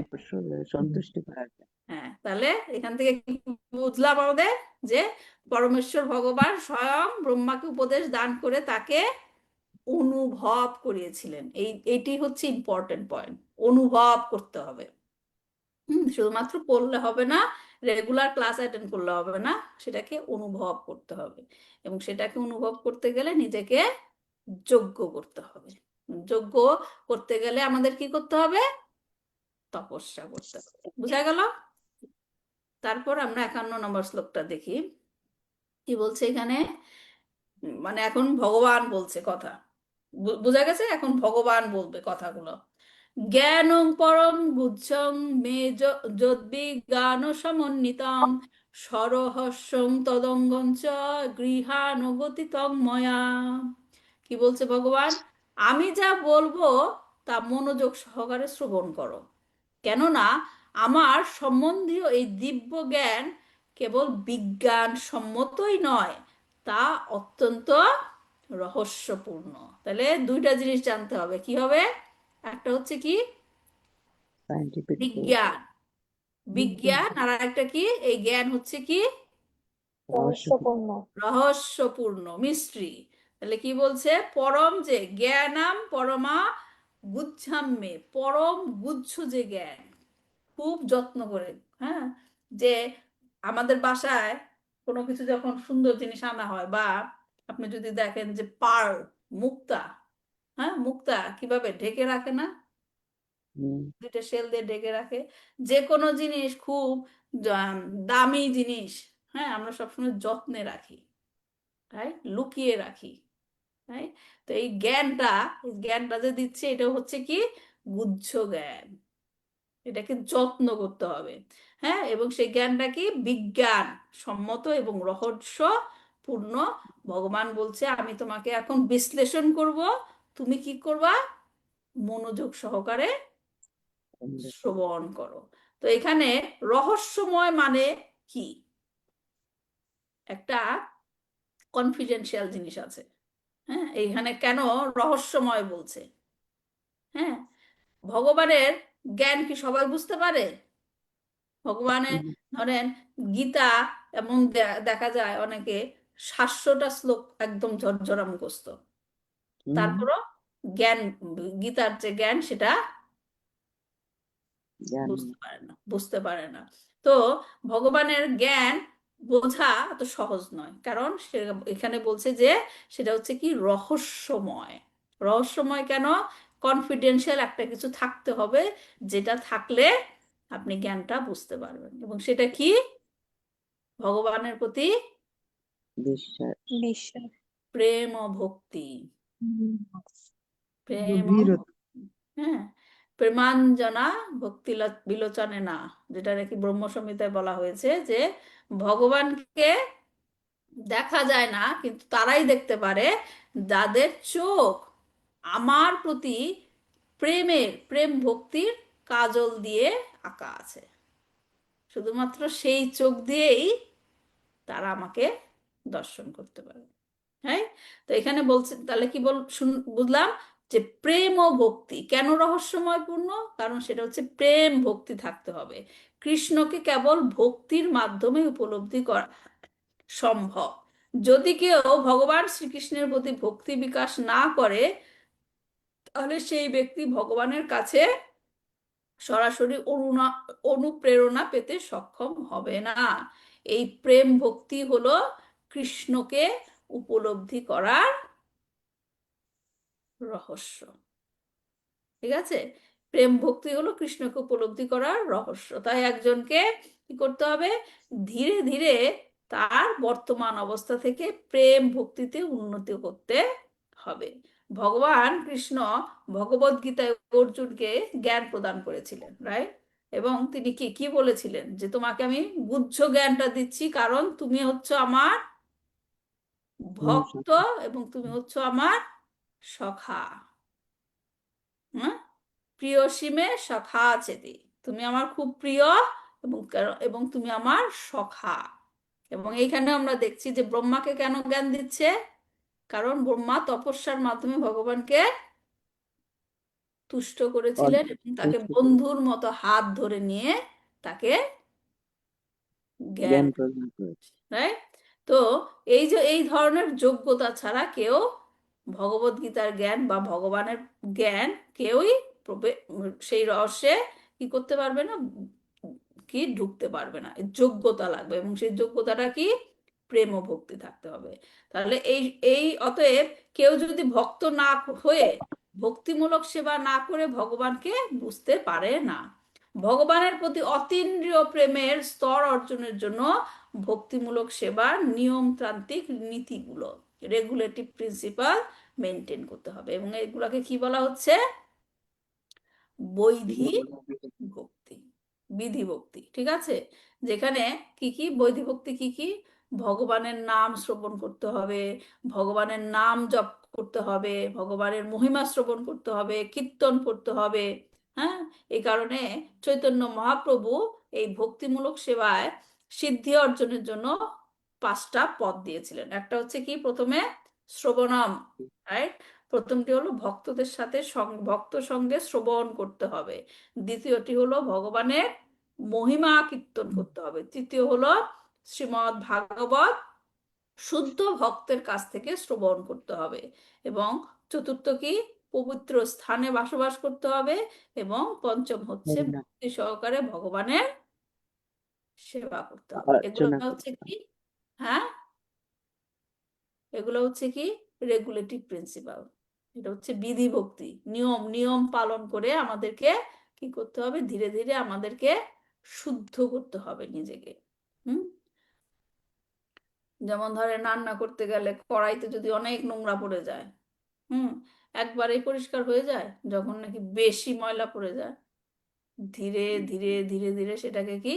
[SPEAKER 7] সন্তুষ্টি করার জন্য।
[SPEAKER 1] হ্যাঁ, তাহলে এখান থেকে কি বুঝলাম আমাদের? যে পরমেশ্বর ভগবান স্বয়ং ব্রহ্মাকে উপদেশ দান করে তাকে অনুভব করিয়েছিলেন। এটি হচ্ছে ইম্পর্টেন্ট পয়েন্ট, অনুভব করতে হবে। শুধুমাত্র পড়লে হবে না, রেগুলার ক্লাস অ্যাটেন্ড করলে হবে না, সেটাকে অনুভব করতে হবে। এবং সেটাকে অনুভব করতে গেলে নিজেকে যোগ্য করতে হবে। যোগ্য করতে গেলে আমাদের কি করতে হবে? তপস্যা করতে হবে। বুঝা গেল? তারপর আমরা 51 নম্বর শ্লোকটা দেখি কি বলছে এখানে। মানে এখন ভগবান বলছে কথা, বোঝা গেছে? এখন ভগবান বলবে কথাগুলো। জ্ঞানং পরম গুহ্যং মে যদ্বিজ্ঞান সমন্বিতম সরহস্যং তদঙ্গং চ গৃহানুগতিতং ময়া। কি বলছে ভগবান? আমি যা বলবো তা মনোযোগ সহকারে শ্রবণ করো, কেননা আমার সম্বন্ধীয় এই দিব্য জ্ঞান কেবল বিজ্ঞান সম্মতই নয়, তা অত্যন্ত রহস্যপূর্ণ। তাহলে দুইটা জিনিস জানতে হবে। কি হবে? একটা হচ্ছে কি?
[SPEAKER 7] সায়েন্টিফিক
[SPEAKER 1] বিজ্ঞান, বিজ্ঞান। আর একটা কি? এই জ্ঞান হচ্ছে কি?
[SPEAKER 7] রহস্য
[SPEAKER 5] রহস্যপূর্ণ।
[SPEAKER 1] রহস্যপূর্ণ, মিস্ট্রি। তাহলে কি বলছে? পরম যে জ্ঞানাম পরমা গুচ্ছাম্যে, পরম গুচ্ছ যে জ্ঞান, খুব যত্ন করে। হ্যাঁ, যে আমাদের বাসায় কোনো কিছু যখন সুন্দর জিনিস আনা হয়, বা আপনি যদি দেখেন যে পার্ল, মুক্তা, হ্যাঁ, মুক্তা কিভাবে ঢেকে রাখে না, দুইটা শেল দিয়ে ঢেকে রাখে। যে কোনো জিনিস খুব দামি জিনিস, হ্যাঁ, আমরা সবসময় যত্নে রাখি, তাই লুকিয়ে রাখি, তাই। তো এই জ্ঞানটা, এই জ্ঞানটা যে দিচ্ছে, এটা হচ্ছে কি? গুহ্য জ্ঞান। এটাকে যত্ন করতে হবে। হ্যাঁ, এবং সেই জ্ঞানটা কি? বিজ্ঞান সম্মত এবং রহস্যপূর্ণ। ভগবান বলছে আমি তোমাকে এখন বিশ্লেষণ করব, তুমি কি করবা? মনোযোগ সহকারে শ্রবণ করো। তো এখানে রহস্যময় মানে কি? একটা কনফিডেন্সিয়াল জিনিস আছে। হ্যাঁ, এইখানে কেন রহস্যময় বলছে? হ্যাঁ, ভগবানের জ্ঞান কি সবাই বুঝতে পারে? ভগবানের ধরেন গীতা, এমন দেখা যায় অনেকে 700টা শ্লোক একদম ঝরঝরা মুখস্থ, তারপরও জ্ঞান, গীতার যে জ্ঞান সেটা বুঝতে পারে না, বুঝতে পারে না। তো ভগবানের জ্ঞান বোঝা এত সহজ নয়, কারণ সে এখানে বলছে যে সেটা হচ্ছে কি? রহস্যময়। রহস্যময় কেন? কনফিডেন্সিয়াল একটা কিছু থাকতে হবে, যেটা থাকলে আপনি জ্ঞানটা বুঝতে পারবেন। এবং সেটা কি? ভগবানের প্রতি
[SPEAKER 7] বিশ্বাস।
[SPEAKER 5] বিশ্বাস।
[SPEAKER 1] প্রেম ও ভক্তি। প্রেম ও
[SPEAKER 4] গভীরতা।
[SPEAKER 1] ভক্তি। হ্যাঁ, প্রেমাঞ্জনা ভক্তি বিলোচনে না, যেটা নাকি ব্রহ্ম সংহিতায় বলা হয়েছে যে ভগবানকে দেখা যায় না, কিন্তু তারাই দেখতে পারে যাদের চোখ আমার প্রতি প্রেম ভক্তির কাজল দিয়ে আঁকা আছে। শুধুমাত্র সেই চোখ দিয়েই তারা আমাকে দর্শন করতে পারে। হ্যাঁ, তো এখানে বলছে, তাহলে কি বুঝলাম যে প্রেম ও ভক্তি কেন রহস্যময়পূর্ণ? কারণ সেটা হচ্ছে প্রেম ভক্তি থাকতে হবে। কৃষ্ণকে কেবল ভক্তির মাধ্যমে উপলব্ধি করা সম্ভব। যদি কেউ ভগবান শ্রীকৃষ্ণের প্রতি ভক্তি বিকাশ না করে, তাহলে সেই ব্যক্তি ভগবানের কাছে সরাসরি অনুপ্রেরণা পেতে সক্ষম হবে না। এই প্রেম ভক্তি হলো কৃষ্ণকে উপলব্ধি করার রহস্য। ঠিক আছে? প্রেম ভক্তি হলো কৃষ্ণকে উপলব্ধি করার রহস্য। তাই একজনকে কি করতে হবে? ধীরে ধীরে তার বর্তমান অবস্থা থেকে প্রেম ভক্তিতে উন্নতি করতে হবে। ভগবান কৃষ্ণ ভগবদ গীতায় অর্জুনকে জ্ঞান প্রদান করেছিলেন, রাইট? এবং তিনি কি কি বলেছিলেন? যে তোমাকে আমি গুহ্য জ্ঞানটা দিচ্ছি, কারণ তুমি হচ্ছে আমার ভক্ত এবং তুমি হচ্ছে আমার সখা। হ্যাঁ, প্রিয়সীমে সখা চেতি, তুমি আমার খুব প্রিয় এবং এবং তুমি আমার সখা। এবং এইখানে আমরা দেখছি যে ব্রহ্মাকে কেন জ্ঞান দিচ্ছে? কারণ ব্রহ্মা তপস্যার মাধ্যমে ভগবানকে তুষ্ট করেছিলেন এবং তাকে বন্ধুর মতো হাত ধরে নিয়ে তাকে জ্ঞান,
[SPEAKER 7] জ্ঞান প্রদান করেছে।
[SPEAKER 1] রাইট? তো এই যে এই ধরনের যোগ্যতা ছাড়া কেউ ভগবদ গীতার জ্ঞান বা ভগবানের জ্ঞান কেউই সেই রহস্যে কি করতে পারবে না? কি ঢুকতে পারবে না, এর যোগ্যতা লাগবে, এবং সেই যোগ্যতাটা কি? প্রেম ও ভক্তি থাকতে হবে। তাহলে এই এই অতএব কেউ যদি ভক্ত না হয়ে ভক্তিমূলক সেবা না করে ভগবানকে বুঝতে পারে না। ভগবানের প্রতি অতীন্দ্রিয় প্রেমের স্তর অর্জনের জন্য ভক্তিমূলক সেবার নিয়মতান্ত্রিক নীতিগুলো, রেগুলেটিভ প্রিন্সিপাল মেনটেন করতে হবে, এবং এগুলাকে কি বলা হচ্ছে? বৈধি ভক্তি, বিধি ভক্তি। ঠিক আছে? যেখানে কি কি বৈধি ভক্তি কি কি? ভগবানের নাম শ্রবণ করতে হবে, ভগবানের নাম জপ করতে হবে, ভগবানের মহিমা শ্রবণ করতে হবে, কীর্তন করতে হবে। হ্যাঁ, এই কারণে চৈতন্য মহাপ্রভু এই ভক্তিমূলক সেবায় সিদ্ধি অর্জনের জন্য 5টা পদ দিয়েছিলেন। একটা হচ্ছে কি? প্রথমে শ্রবণম, রাইট? প্রথমটি হলো ভক্তদের সাথে ভক্ত সঙ্গে শ্রবণ করতে হবে। দ্বিতীয়টি হলো ভগবানের মহিমা কীর্তন করতে হবে। তৃতীয় হলো শ্রীমদ্ ভাগবত শুদ্ধ ভক্তের কাছ থেকে শ্রবণ করতে হবে। এবং চতুর্থ কি? পবিত্র স্থানে বসবাস করতে হবে। এবং পঞ্চম হচ্ছে ভক্তি সহকারে ভগবানের সেবা করতে হবে। এগুলো
[SPEAKER 7] অর্চনা
[SPEAKER 1] হচ্ছে
[SPEAKER 7] করতে
[SPEAKER 1] কি? হ্যাঁ, এগুলো হচ্ছে কি? রেগুলেটিভ প্রিন্সিপাল। এটা হচ্ছে বিধি ভক্তি, নিয়ম নিয়ম পালন করে আমাদেরকে কি করতে হবে? ধীরে ধীরে আমাদেরকে শুদ্ধ করতে হবে নিজেকে। হুম, যেমন ধরে রান্না করতে গেলে কড়াইতে যদি অনেক নোংরা পড়ে যায়, হুম, একবারেই পরিষ্কার হয়ে যায়? যখন নাকি বেশি ময়লা পড়ে যায়, ধীরে ধীরে ধীরে ধীরে সেটাকে কি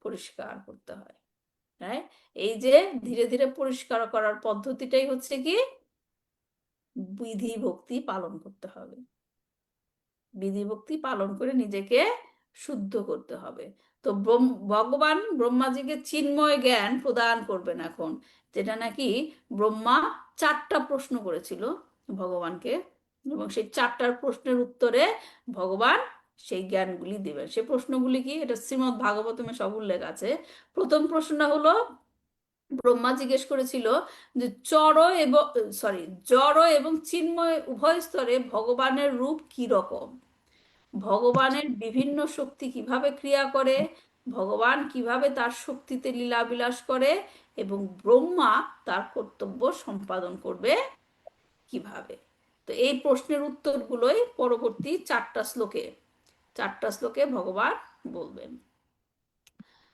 [SPEAKER 1] পরিষ্কার করতে হয়। রাইট? এই যে ধীরে ধীরে পরিষ্কার করার পদ্ধতিটাই হচ্ছে কি? বিধি ভক্তি পালন করতে হবে। বিধি ভক্তি পালন করে নিজেকে শুদ্ধ করতে হবে। তো ভগবান ব্রহ্মাজিকে চিন্ময় জ্ঞান প্রদান করবেন এখন, যেটা নাকি ব্রহ্মা 4টা প্রশ্ন করেছিল ভগবানকে, এবং সেই 4টার প্রশ্নের উত্তরে ভগবান সেই জ্ঞানগুলি দিবেন। সেই প্রশ্নগুলি কি? এটা শ্রীমদ্ ভাগবতমে সব উল্লেখ আছে। প্রথম প্রশ্নটা হলো, ব্রহ্মা জিজ্ঞেস করেছিল যে জড় এবং চিন্ময় উভয় স্তরে ভগবানের রূপ কি রকম, ভগবানের বিভিন্ন শক্তি কিভাবে ক্রিয়া করে, ভগবান কিভাবে তার শক্তিতে লীলা বিলাস করে, এবং ব্রহ্মা তার কর্তব্য সম্পাদন করবে কিভাবে। তো এই প্রশ্নের উত্তরগুলোই পরবর্তী 4টা শ্লোকে ভগবান বলবেন।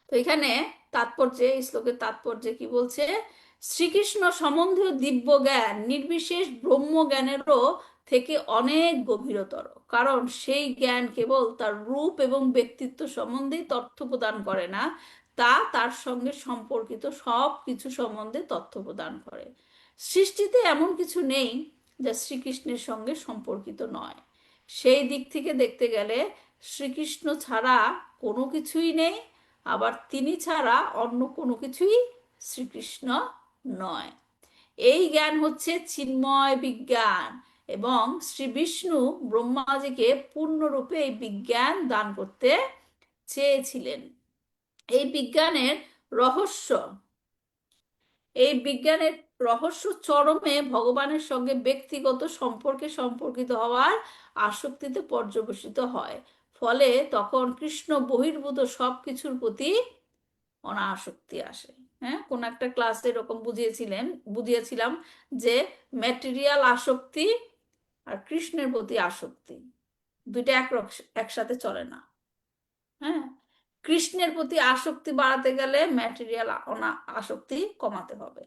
[SPEAKER 1] তো এখানে তাৎপর্যে, এই শ্লোকের তাৎপর্যে কি বলছে? শ্রীকৃষ্ণ সম্বন্ধীয় দিব্য জ্ঞান নির্বিশেষ ব্রহ্ম জ্ঞানেরও থেকে অনেক গভীরতর, কারণ সেই জ্ঞান কেবল তার রূপ এবং ব্যক্তিত্ব সম্বন্ধেই তথ্য প্রদান করে না, তা তার সঙ্গে সম্পর্কিত সব কিছু সম্বন্ধে তথ্য প্রদান করে। সৃষ্টিতে এমন কিছু নেই যা শ্রীকৃষ্ণের সঙ্গে সম্পর্কিত নয়। সেই দিক থেকে দেখতে গেলে শ্রীকৃষ্ণ ছাড়া কোনো কিছুই নেই, আবার তিনি ছাড়া অন্য কোনো কিছুই শ্রীকৃষ্ণ নয়। এই জ্ঞান হচ্ছে চিন্ময় বিজ্ঞান, এবং শ্রী বিষ্ণু ব্রহ্মাজিকে পূর্ণরূপে এই বিজ্ঞান দান করতে চেয়েছিলেন। এই বিজ্ঞানের রহস্য এই বিজ্ঞানের রহস্য চরমে ভগবানের সঙ্গে ব্যক্তিগত সম্পর্কে সম্পর্কিত হওয়ার আসক্তিতে পর্যবেসিত হয়। ফলে তখন কৃষ্ণ বহির্ভূত সবকিছুর প্রতি অনাসক্তি আসে। হ্যাঁ, কোন একটা ক্লাসে এরকম বুঝিয়েছিলাম যে ম্যাটেরিয়াল আসক্তি আর কৃষ্ণের প্রতি আসক্তি দুইটা একসাথে চলে না। হ্যাঁ, কৃষ্ণের প্রতি আসক্তি বাড়াতে গেলে ম্যাটেরিয়াল আসক্তি কমাতে হবে।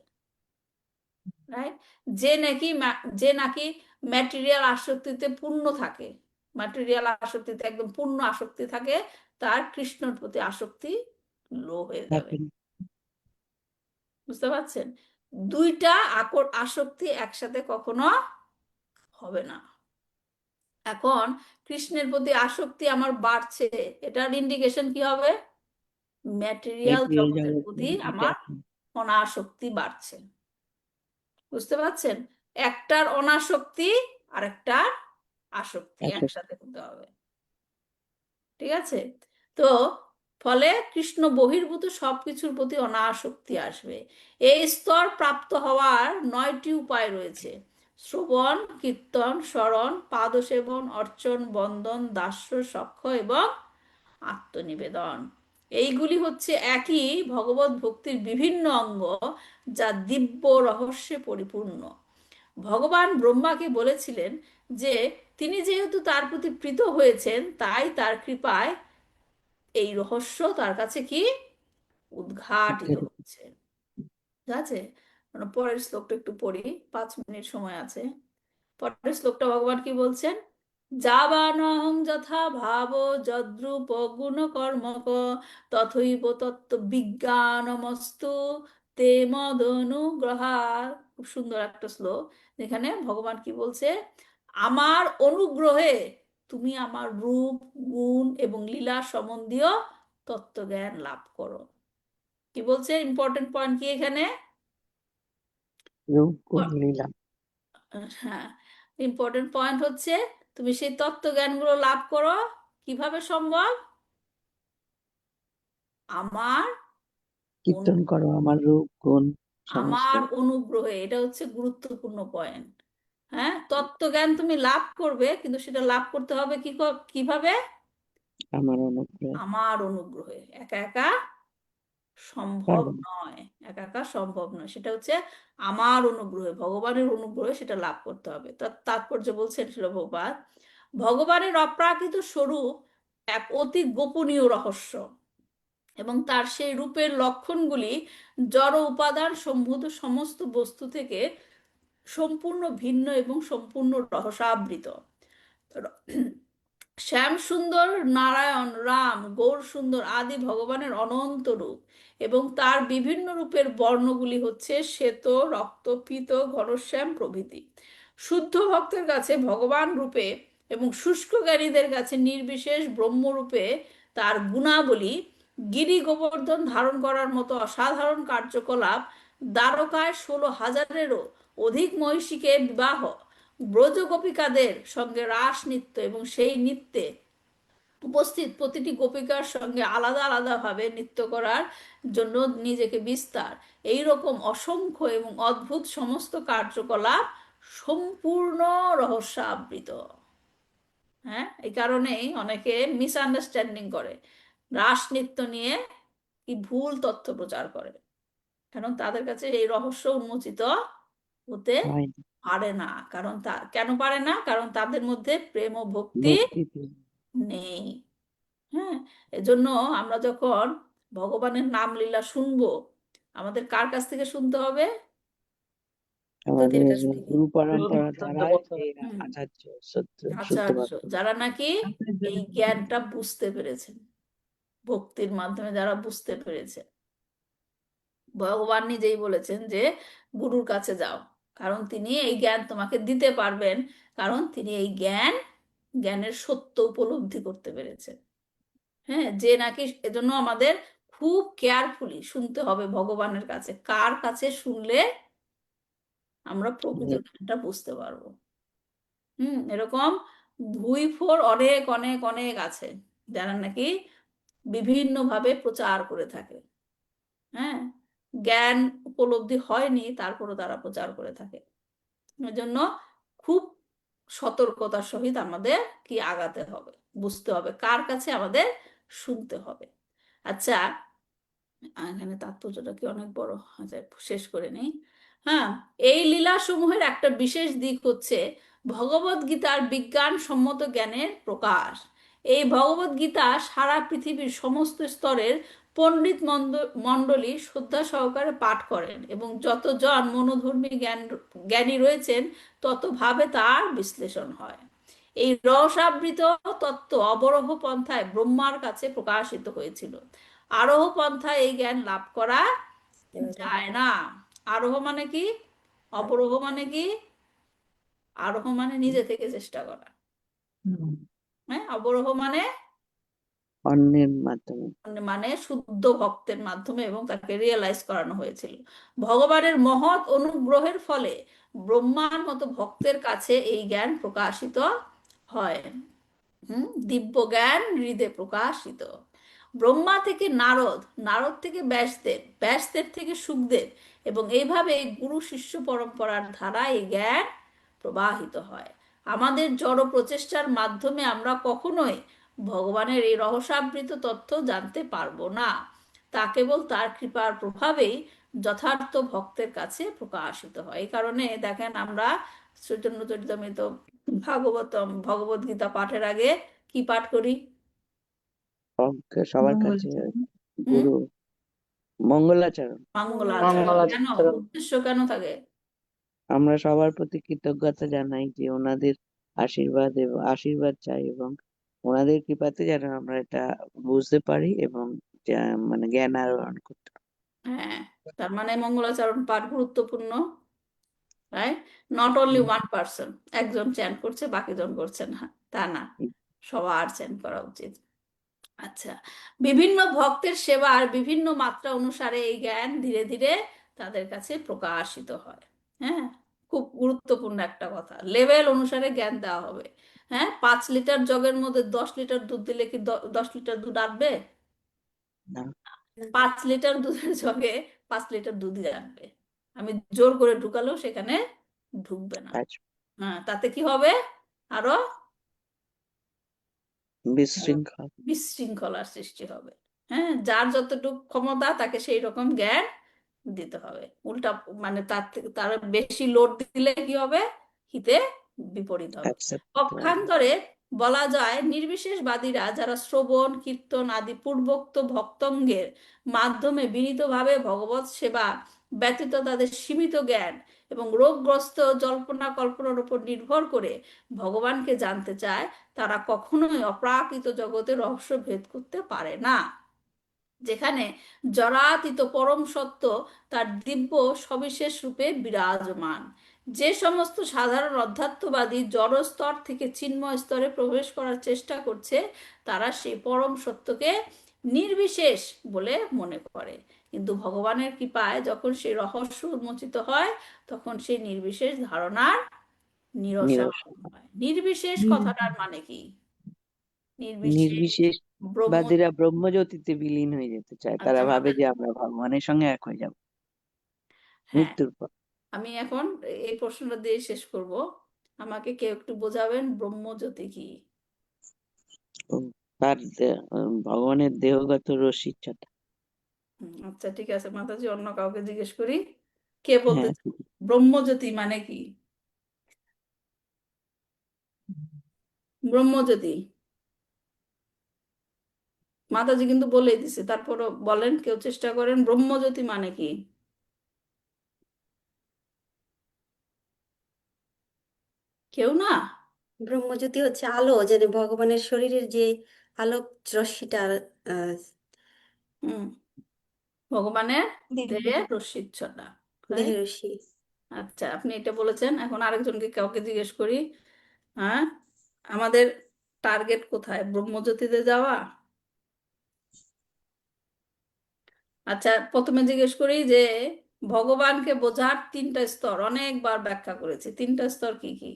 [SPEAKER 1] রাইট? যে নাকি ম্যাটেরিয়াল আসক্তিতে পূর্ণ থাকে, ম্যাটেরিয়াল আসক্তিতে একদম পূর্ণ আসক্তি থাকে, তার কৃষ্ণের প্রতি আসক্তি লো হয়ে যাবে। বুঝতে পারছেন? দুইটা আসক্তি একসাথে কখনো হবে না। এখন কৃষ্ণের প্রতি আসক্তি আমার বাড়ছে, এটার ইন্ডিকেশন কি হবে? ম্যাটেরিয়াল
[SPEAKER 7] ম্যাটেরিয়াল
[SPEAKER 1] জগতের
[SPEAKER 7] জগৎ
[SPEAKER 1] প্রতি আমার
[SPEAKER 7] দেখুন
[SPEAKER 1] অনাসক্তি বাড়ছে। বুঝতে পারছেন? একটার অনাসক্তি আর একটার আসক্তি
[SPEAKER 7] আসক্তি
[SPEAKER 1] একসাথে হতে হবে। ঠিক আছে? তো ফলে কৃষ্ণ বহির্ভূত সবকিছুর প্রতি অনাসক্তি আসবে। এই স্তর প্রাপ্ত হওয়ার 9টি উপায় রয়েছে: শ্রবণ, কীর্তন, স্মরণ, পাদসেবন, অর্চন, বন্দন, দাস্য, সখ্য এবং আত্মনিবেদন। এইগুলি হচ্ছে একই ভগবত ভক্তির বিভিন্ন অঙ্গ, যা দিব্য রহস্যে পরিপূর্ণ। ভগবান ব্রহ্মাকে বলেছিলেন যে তিনি যেহেতু তার প্রতি প্রীত হয়েছেন, তাই তার কৃপায় এই রহস্য তার কাছে কি উদ্ঘাটিত হচ্ছে। ঠিক আছে? পরের শ্লোকটা একটু পড়ি, 5 মিনিট সময় আছে। পরের শ্লোকটা ভগবান কি বলছেন? যাবানহং যথা ভাব যদ্রূপ গুণ কর্মক তথৈব তত্ত্ব বিজ্ঞানমস্তু তে মদনুগ্রহাৎ। খুব সুন্দর একটা শ্লোক, যেখানে ভগবান কি বলছে? আমার অনুগ্রহে তুমি আমার রূপ, গুণ এবং লীলা সম্বন্ধীয় তত্ত্বজ্ঞান লাভ করো। কি বলছে? ইম্পর্টেন্ট পয়েন্ট কি এখানে?
[SPEAKER 7] রূপ গুণ লীলা।
[SPEAKER 1] হ্যাঁ, ইম্পর্টেন্ট পয়েন্ট হচ্ছে তুমি সেই তত্ত্বজ্ঞানগুলো লাভ করো। কিভাবে সম্ভব? আমার
[SPEAKER 7] কীর্তন করো আমার রূপ গুণ সমস্ত।
[SPEAKER 1] আমার অনুগ্রহে, এটা হচ্ছে গুরুত্বপূর্ণ পয়েন্ট। হ্যাঁ, তত্ত্বজ্ঞান তুমি লাভ করবে, কিন্তু সেটা লাভ করতে হবে কিভাবে?
[SPEAKER 7] আমার অনুগ্রহে।
[SPEAKER 1] আমার অনুগ্রহে। একা একা সম্ভব
[SPEAKER 7] পারবো না।
[SPEAKER 1] নয়, একা একা সম্ভব নয়। সেটা হচ্ছে আমার অনুগ্রহে, ভগবানের অনুগ্রহে সেটা লাভ করতে হবে। তার তাৎপর্য বলছেন শিলপ্রপাত, ভগবানের অপ্রাকৃত স্বরূপ এক অতি গোপনীয় রহস্য, এবং তার সেই রূপের লক্ষণগুলি জড় উপাদান সম্ভূত সমস্ত বস্তু থেকে সম্পূর্ণ ভিন্ন এবং সম্পূর্ণ রহস্যাবৃত। শ্যাম সুন্দর, নারায়ণ, রাম, গৌর সুন্দর আদি ভগবানের অনন্ত রূপ, এবং তার বিভিন্ন রূপের বর্ণগুলি হচ্ছে শ্বেত, রক্ত, পীত, ঘনশ্যাম প্রভৃতি। শুদ্ধ ভক্তের কাছে ভগবান রূপে এবং শুষ্ক জ্ঞানীদের কাছে নির্বিশেষ ব্রহ্মরূপে তার গুণাবলী, গিরি গোবর্ধন ধারণ করার মতো অসাধারণ কার্যকলাপ, দ্বারকায় 16,000-এরও অধিক মহিষীকে বিবাহ, ব্রজ গোপিকাদের সঙ্গে রাস নৃত্য এবং সেই নৃত্যে উপস্থিত প্রতিটি গোপিকার সঙ্গে আলাদা আলাদা ভাবে নৃত্য করার জন্য নিজেকে বিস্তার, এই রকম অসংখ্য এবং অদ্ভুত সমস্ত কার্যকলাপ সম্পূর্ণ রহস্যাবৃত। হ্যাঁ, এই কারণেই অনেকে মিসআন্ডারস্ট্যান্ডিং করে, রাস নৃত্য নিয়ে কি ভুল তথ্য প্রচার করে, কারণ তাদের কাছে এই রহস্য উন্মোচিত হতে
[SPEAKER 7] হয় না।
[SPEAKER 1] পারে না। কারণ কেন পারে না? কারণ তাদের মধ্যে প্রেম ও ভক্তি
[SPEAKER 7] ভক্তি দিয়ে।
[SPEAKER 1] নেই। হ্যাঁ, এজন্য আমরা যখন ভগবানের নাম লীলা শুনবো, আমাদের কার কাছ থেকে শুনতে হবে?
[SPEAKER 7] আমাদের
[SPEAKER 1] তাদের কাছ থেকে।
[SPEAKER 7] গুরু পরম্পরা
[SPEAKER 6] সত্য
[SPEAKER 7] দ্বারা
[SPEAKER 6] বলতে
[SPEAKER 7] এই
[SPEAKER 1] হুম,
[SPEAKER 7] আচার্য সত্য
[SPEAKER 1] আচার্য,
[SPEAKER 7] শুদ্ধবাদ।
[SPEAKER 1] যারা নাকি এই জ্ঞানটা বুঝতে পেরেছেন, ভক্তির মাধ্যমে যারা বুঝতে পেরেছে। ভগবান নিজেই বলেছেন যে গুরুর কাছে যাও, কারণ তিনি এই জ্ঞান তোমাকে দিতে পারবেন, কারণ তিনি এই জ্ঞানের সত্য উপলব্ধি করতে পেরেছেন। হ্যাঁ, যে নাকি, এজন্য আমাদের খুব কেয়ারফুলি শুনতে হবে ভগবানের কাছে। কার কাছে শুনলে আমরা প্রকৃত জ্ঞানটা বুঝতে পারবো? এরকম ভুইফোর অনেক অনেক অনেক আছে, যারা নাকি বিভিন্ন ভাবে প্রচার করে থাকে। হ্যাঁ, জ্ঞান উপলব্ধি হয়নি, তারপরও তারা প্রচার করে থাকে। এজন্য খুব সতর্কতার সহিত আমাদের কি আগাতে হবে, বুঝতে হবে কার কাছে আমাদের শুনতে হবে। আচ্ছা, এখানে তাৎপর্যটা কি অনেক বড়, আচ্ছা শেষ করে নেই। হ্যাঁ, এই লীলা সমূহের একটা বিশেষ দিক হচ্ছে ভগবত গীতার বিজ্ঞানসম্মত জ্ঞানের প্রকাশ। এই ভগবত গীতা সারা পৃথিবীর সমস্ত স্তরের পণ্ডিত মণ্ডলী শ্রদ্ধা সহকারে পাঠ করেন, এবং যতজন মনোধর্মী জ্ঞানী রয়েছেন তত ভাবে তার বিশ্লেষণ হয়। এই রসাবৃত তত্ত্ব অবরোহ পন্থায় ব্রহ্মার কাছে প্রকাশিত হয়েছিল। আরোহ পন্থায় এই জ্ঞান লাভ করা যায় না। আরোহ মানে কি? অবরোহ মানে কি? আরোহ মানে নিজে থেকে চেষ্টা করা। হ্যাঁ, অবরোহ মানে
[SPEAKER 7] অন্যের মাধ্যমে।
[SPEAKER 1] মানে শুদ্ধ ভক্তের মাধ্যমে, এবং তাকে রিয়েলাইজ করানো হয়েছিল। ভগবানের মহৎ অনুগ্রহের ফলে ব্রহ্মার মতো ভক্তের কাছে এই জ্ঞান প্রকাশিত হয়। দিব্য জ্ঞান হৃদে প্রকাশিত। ব্রহ্মা থেকে নারদ, নারদ থেকে ব্যাসদেব, ব্যাসদেব থেকে শুকদেব, এবং এইভাবে গুরু শিষ্য পরম্পরার ধারা এই জ্ঞান প্রবাহিত হয়। আমাদের জড় প্রচেষ্টার মাধ্যমে আমরা কখনোই ভগবানের এই রহস্যাবৃত তথ্য জানতে পারবো না। তা কেবল তার কৃপার প্রভাবেই যথার্থ ভক্তের কাছে প্রকাশিত হয়। এই কারণে দেখেন আমরা চৈতন্য চরিতামৃত, ভাগবতম, ভগবদ গীতা পাঠের আগে কি পাঠ করি?
[SPEAKER 7] সবার
[SPEAKER 4] মঙ্গল
[SPEAKER 7] কাছে
[SPEAKER 1] হুম,
[SPEAKER 7] গুরু মঙ্গলাচরণ।
[SPEAKER 1] মঙ্গলাচরণ। কেন?
[SPEAKER 6] মঙ্গলাচরণ।
[SPEAKER 1] উদ্দেশ্য কেন থাকে?
[SPEAKER 7] আমরা সবার প্রতি কৃতজ্ঞতা জানাই যে ওনাদের আশীর্বাদ চাই, এবং ওনাদের কৃপাতে যেন আমরা এটা বুঝতে পারি এবং মানে জ্ঞান আহরণ করতে পারি।
[SPEAKER 1] হ্যাঁ, তার মানে মঙ্গলাচরণ পাঠ গুরুত্বপূর্ণ, right? Not only one person, একজন চ্যান করছে বাকিজন করছে না, তা না, সবার চ্যান করা উচিত। আচ্ছা, বিভিন্ন ভক্তের সেবার বিভিন্ন মাত্রা অনুসারে এই জ্ঞান ধীরে ধীরে তাদের কাছে প্রকাশিত হয়। হ্যাঁ, খুব গুরুত্বপূর্ণ একটা কথা, লেভেল অনুসারে জ্ঞান দেওয়া হবে। হ্যাঁ, 5 লিটার জগের মধ্যে 10 লিটার দুধ দিলে কি 10 লিটার দুধ আসবে?
[SPEAKER 7] না,
[SPEAKER 1] 5 লিটার দুধের জগে 5 লিটার দুধই আসবে। আমি জোর করে ঢুকালেও সেখানে ঢুকবে না।
[SPEAKER 7] আজ
[SPEAKER 1] হ্যাঁ, তাতে কি হবে? আরো
[SPEAKER 7] বিশৃঙ্খল।
[SPEAKER 1] বিশৃঙ্খলার সৃষ্টি হবে। হ্যাঁ, যার যতটুকু ক্ষমতা তাকে সেই রকম জ্ঞান দিতে হবে। উল্টা মানে তার বেশি লোড দিলে কি হবে? হিতে বিপরীত হবে।
[SPEAKER 7] অ্যাকসেপ্ট।
[SPEAKER 1] পক্ষান্তরে বলা যায় নির্বিশেষবাদীরা যারা শ্রবণ কীর্তন আদি পূর্বোক্ত ভক্তঙ্গের মাধ্যমে বিনীতভাবে ভগবৎ সেবা ব্যতীত তাদের সীমিত জ্ঞান এবং রোগগ্রস্ত জল্পনা কল্পনার উপর নির্ভর করে ভগবানকে জানতে চায়, তারা কখনোই অপ্রাকৃত জগতের রহস্য ভেদ করতে পারে না। যেখানে জরাতীত পরম সত্য তার দিব্য সবিশেষ রূপে বিরাজমান। যে সমস্ত সাধারণ অধ্যাত্মবাদী জড় স্তর থেকে চিন্ময় স্তরে প্রবেশ করার চেষ্টা করছে, তারা সেই পরম সত্যকে নির্বিশেষ বলে মনে করে। কিন্তু ভগবানের কৃপায় যখন সেই রহস্য উন্মোচিত হয়, তখন সেই নির্বিশেষ ধারণার নিরসন
[SPEAKER 7] নিরসন।
[SPEAKER 1] হয়। নির্বিশেষ কথাটার মানে কি? নির্বিশেষ ব্রহ্ম।
[SPEAKER 7] নির্বিশেষবাদীরা ব্রহ্মজ্যোতিতে বিলীন হয়ে যেতে চায়, তারা
[SPEAKER 1] আচ্ছা,
[SPEAKER 7] ভাবে যে আমরা ভগবানের সঙ্গে এক হয়ে যাব
[SPEAKER 1] হ্যাঁ,
[SPEAKER 7] মৃত্যুর পর।
[SPEAKER 1] আমি এখন এই প্রশ্নটা দিয়ে শেষ করব। আমাকে কেউ একটু বোঝাবেন ব্রহ্মজ্যোতি কি?
[SPEAKER 7] ও, তার ভগবানের দেহগত রশ্মিচ্ছটা।
[SPEAKER 1] আচ্ছা, ঠিক আছে মাতাজি, অন্য কাউকে জিজ্ঞেস করি, কে বলতে
[SPEAKER 7] হ্যাঁ,
[SPEAKER 1] চান ব্রহ্মজ্যোতি মানে কি? ব্রহ্মজ্যোতি মাতাজি কিন্তু বলেই দিছে, তারপরও বলেন, কেউ চেষ্টা করেন, ব্রহ্মজ্যোতি মানে কি? কেউ না?
[SPEAKER 2] ব্রহ্মজ্যোতি হচ্ছে আলো, যেন ভগবানের শরীরের যে আলোক রশ্মিটা আহ,
[SPEAKER 1] হুম, ভগবানের
[SPEAKER 5] দেহ
[SPEAKER 1] দেহের রশ্মিচ্ছটা।
[SPEAKER 2] দেহের রশ্মি।
[SPEAKER 1] আচ্ছা, আপনি এটা বলেছেন, এখন আরেকজনকে কাউকে জিজ্ঞেস করি। হ্যাঁ, আমাদের টার্গেট কোথায়? ব্রহ্মজ্যোতিতে যাওয়া? আচ্ছা, প্রথমে জিজ্ঞেস করি যে ভগবানকে বোঝার 3টা স্তর অনেকবার ব্যাখ্যা করেছি, 3টা স্তর কি কি?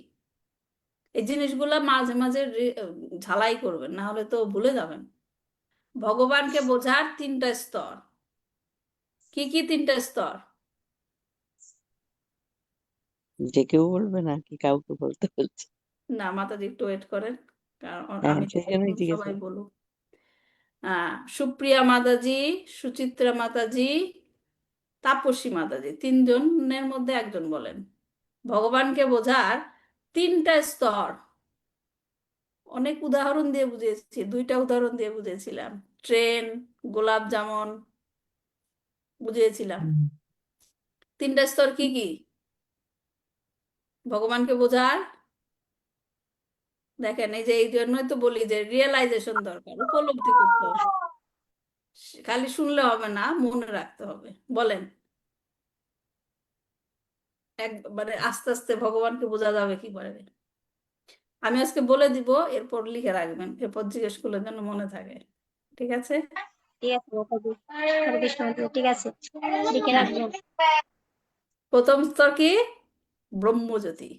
[SPEAKER 1] এই জিনিসগুলা মাঝে মাঝে ঝালাই করবেন, না হলে তো ভুলে যাবেন। ভগবানকে বোঝার 3টা স্তর কি কি? 3টা স্তর
[SPEAKER 7] যে কেউ বলবে না কি কাউকে বলতে বলছে?
[SPEAKER 1] না, মাতাজি একটু ওয়েট করেন, কারণ
[SPEAKER 7] হ্যাঁ,
[SPEAKER 1] আমি
[SPEAKER 7] সেই
[SPEAKER 1] চাই
[SPEAKER 7] জন্যই জিজ্ঞেস
[SPEAKER 1] সবাই
[SPEAKER 7] করছি।
[SPEAKER 1] বলুক। সুপ্রিয়া মাতাজি, সুচিত্রা মাতাজি, তাপসী মাতাজি, 3জনের মধ্যে একজন বলেন ভগবানকে বোঝার 3টা স্তর। অনেক উদাহরণ দিয়ে বুঝিয়েছি, 2টা উদাহরণ দিয়ে বুঝিয়েছিলাম, ট্রেন, গোলাপ জামুন বুঝিয়েছিলাম। 3টা স্তর কি কি ভগবানকে বোঝার? দেখেন, এই যে এই জন্যই তো বলি যে রিয়েলাইজেশন দরকার, উপলব্ধি করতে হবে, খালি শুনলে হবে না, মনে রাখতে হবে। বলেন, একবারে আস্তে আস্তে ভগবানকে বোঝা যাবে কি করে? আমি আজকে বলে দিব, এরপর লিখে রাখবেন, এরপর জিজ্ঞেস করলে যেন মনে থাকে। ঠিক আছে?
[SPEAKER 5] ঠিক আছে মাতাজি, হরে কৃষ্ণ মাতাজি, ঠিক আছে, লিখে
[SPEAKER 1] হ্যাঁ,
[SPEAKER 5] রাখবেন।
[SPEAKER 1] প্রথম স্তর কি? ব্রহ্মজ্যোতি,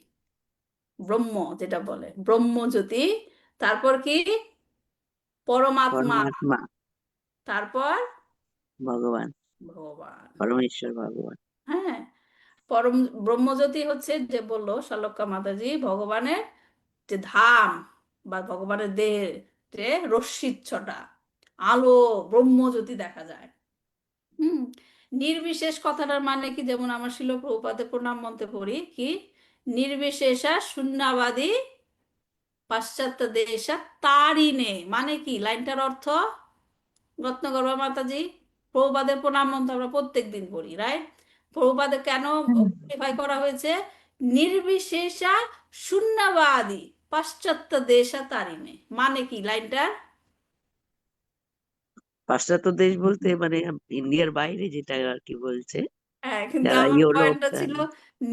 [SPEAKER 1] ব্রহ্ম যেটা বলে ব্রহ্মজ্যোতি। তারপর কি? পরমাত্মা।
[SPEAKER 7] পরমাত্মা,
[SPEAKER 1] তারপর
[SPEAKER 7] ভগবান,
[SPEAKER 1] ভগবান।
[SPEAKER 7] পরমেশ্বর ভগবান।
[SPEAKER 1] হ্যাঁ, পরম ব্রহ্মজ্যোতি হচ্ছে যে বললো শালক্কা মাতাজি, ভগবানের যে ধাম বা ভগবানের দেহের যে রশ্মিচ্ছটা আলো ব্রহ্মজ্যোতি দেখা যায়। হুম নির্বিশেষ কথাটার মানে কি, যেমন আমার শিল প্রভুপাদের প্রণাম মন্ত্রে পড়ি কি, নির্বিশেষা শূন্যবাদী পাশ্চাত্য দেশা তারিণে, মানে কি লাইনটার অর্থ? রত্নগর্ভা মাতাজি, প্রভুপাদের প্রণাম মন্ত্র আমরা প্রত্যেক দিন পড়ি, রাইট? প্রভুপাদের কেন কোডিফাই করা হয়েছে? নির্বিশেষা শূন্যবাদী পাশ্চাত্য দেশা তারিণে, মানে কি লাইনটার?
[SPEAKER 7] পাশ্চাত্য দেশ বলতে মানে ইন্ডিয়ার বাইরে যেটা আর কি বলছে,
[SPEAKER 1] হ্যাঁ, কিন্তু
[SPEAKER 7] যারা
[SPEAKER 1] আমার
[SPEAKER 7] ইউরোপ,
[SPEAKER 1] পয়েন্টটা ছিল